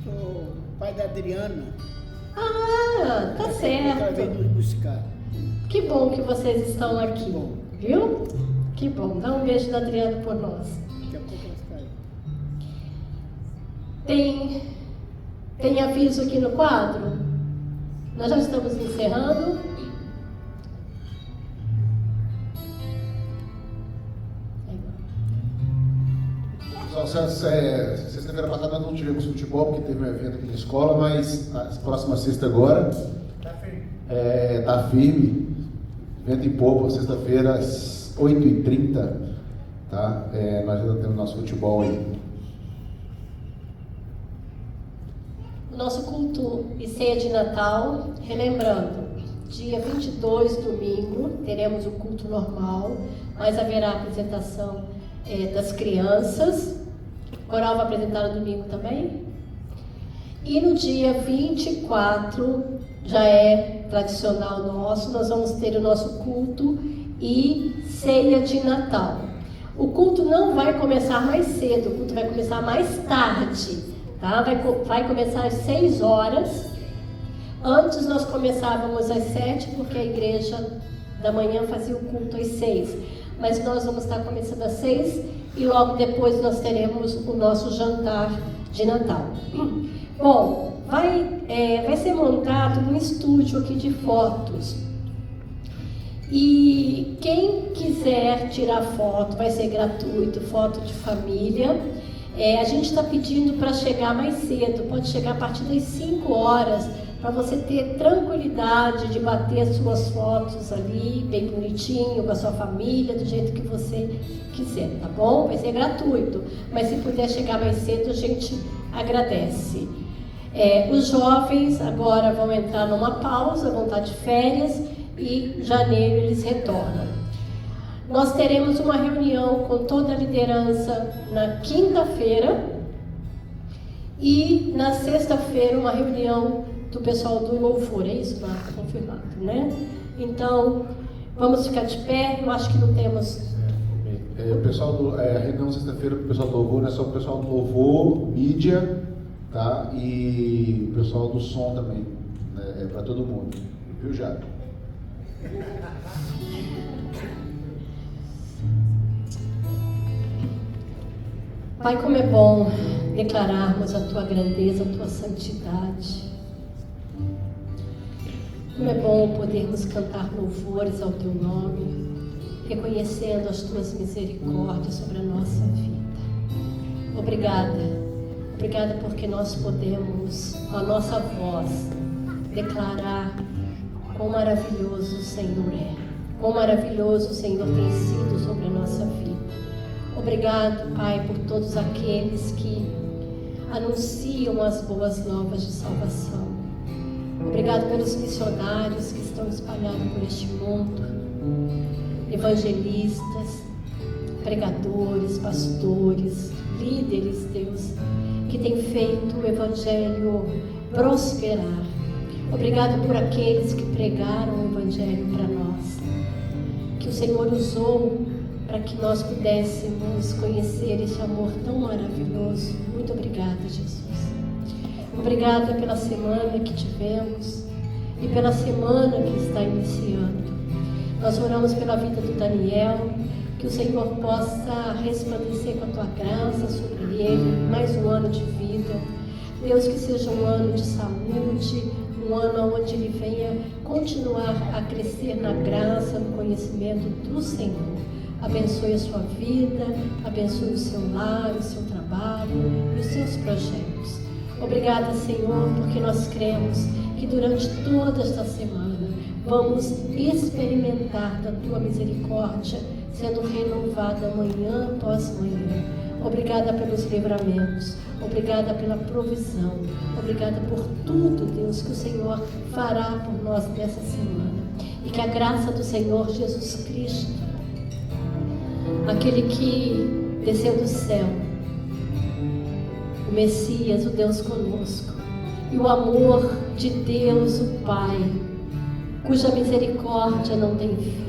O pai da Adriana. Ah, tá Ela veio certo. nos buscar. Que bom que vocês estão aqui, Bom. viu? Que bom. Dá um beijo da Adriana por nós. Daqui a pouco ela fica aí. Tem aviso aqui no quadro? Nós já estamos encerrando. Pessoal, sexta-feira passada nós não tivemos futebol porque teve um evento aqui na escola, mas na próxima sexta agora tá firme. Evento em Popa, sexta-feira às 8h30, tá? Nós já temos nosso futebol aí. O nosso culto e ceia de Natal, relembrando, dia 22, domingo, teremos o culto normal, mas haverá a apresentação das crianças. O coral vai apresentar no domingo também. E no dia 24, já é tradicional nosso, nós vamos ter o nosso culto e ceia de Natal. O culto não vai começar mais cedo, o culto vai começar mais tarde, tá? Vai começar às 6 horas. Antes nós começávamos às 7, porque a igreja da manhã fazia o culto às 6. Mas nós vamos estar começando às 6 e logo depois nós teremos o nosso jantar de Natal. Bom, vai ser montado um estúdio aqui de fotos. E quem quiser tirar foto, vai ser gratuito, foto de família. A gente está pedindo para chegar mais cedo, pode chegar a partir das 5 horas, para você ter tranquilidade de bater as suas fotos ali, bem bonitinho, com a sua família, do jeito que você quiser, tá bom? Vai ser gratuito, mas se puder chegar mais cedo, a gente agradece. Os jovens agora vão entrar numa pausa, vão estar de férias e em janeiro eles retornam. Nós teremos uma reunião com toda a liderança na quinta-feira e na sexta-feira uma reunião do pessoal do louvor, é isso, Marco? Confirmado, né? Então, vamos ficar de pé, eu acho que não temos... O pessoal a reunião sexta-feira com o pessoal do louvor, não é só o pessoal do louvor, mídia, tá? E o pessoal do som também, né? É para todo mundo, viu, Jato? Pai, como é bom declararmos a Tua grandeza, a Tua santidade. Como é bom podermos cantar louvores ao Teu nome, reconhecendo as Tuas misericórdias sobre a nossa vida. Obrigada porque nós podemos, com a nossa voz, declarar quão maravilhoso o Senhor é, quão maravilhoso o Senhor tem sido sobre a nossa vida. Obrigado, Pai, por todos aqueles que anunciam as boas novas de salvação. Obrigado pelos missionários que estão espalhados por este mundo, evangelistas, pregadores, pastores, líderes, Deus, que têm feito o Evangelho prosperar. Obrigado por aqueles que pregaram o Evangelho para nós, que o Senhor usou para que nós pudéssemos conhecer esse amor tão maravilhoso. Muito obrigada, Jesus. Obrigada pela semana que tivemos e pela semana que está iniciando. Nós oramos pela vida do Daniel, que que o Senhor possa resplandecer com a tua graça sobre ele, mais um ano de vida. Deus, que seja um ano de saúde, um ano onde ele venha continuar a crescer na graça, no conhecimento do Senhor. Abençoe a sua vida, abençoe o seu lar, o seu trabalho e os seus projetos. Obrigada, Senhor, porque nós cremos que durante toda esta semana vamos experimentar da tua misericórdia sendo renovada manhã após manhã. Obrigada pelos livramentos, obrigada pela provisão, obrigada por tudo, Deus, que o Senhor fará por nós nessa semana. E que a graça do Senhor Jesus Cristo, aquele que desceu do céu, o Messias, o Deus conosco, e o amor de Deus, o Pai, cuja misericórdia não tem fim,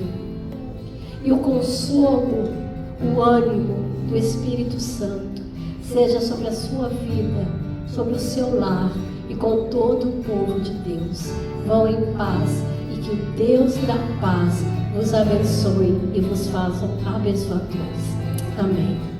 e o consolo, o ânimo do Espírito Santo, seja sobre a sua vida, sobre o seu lar e com todo o povo de Deus. Vão em paz e que o Deus da paz vos abençoe e vos faça abençoadores. Amém.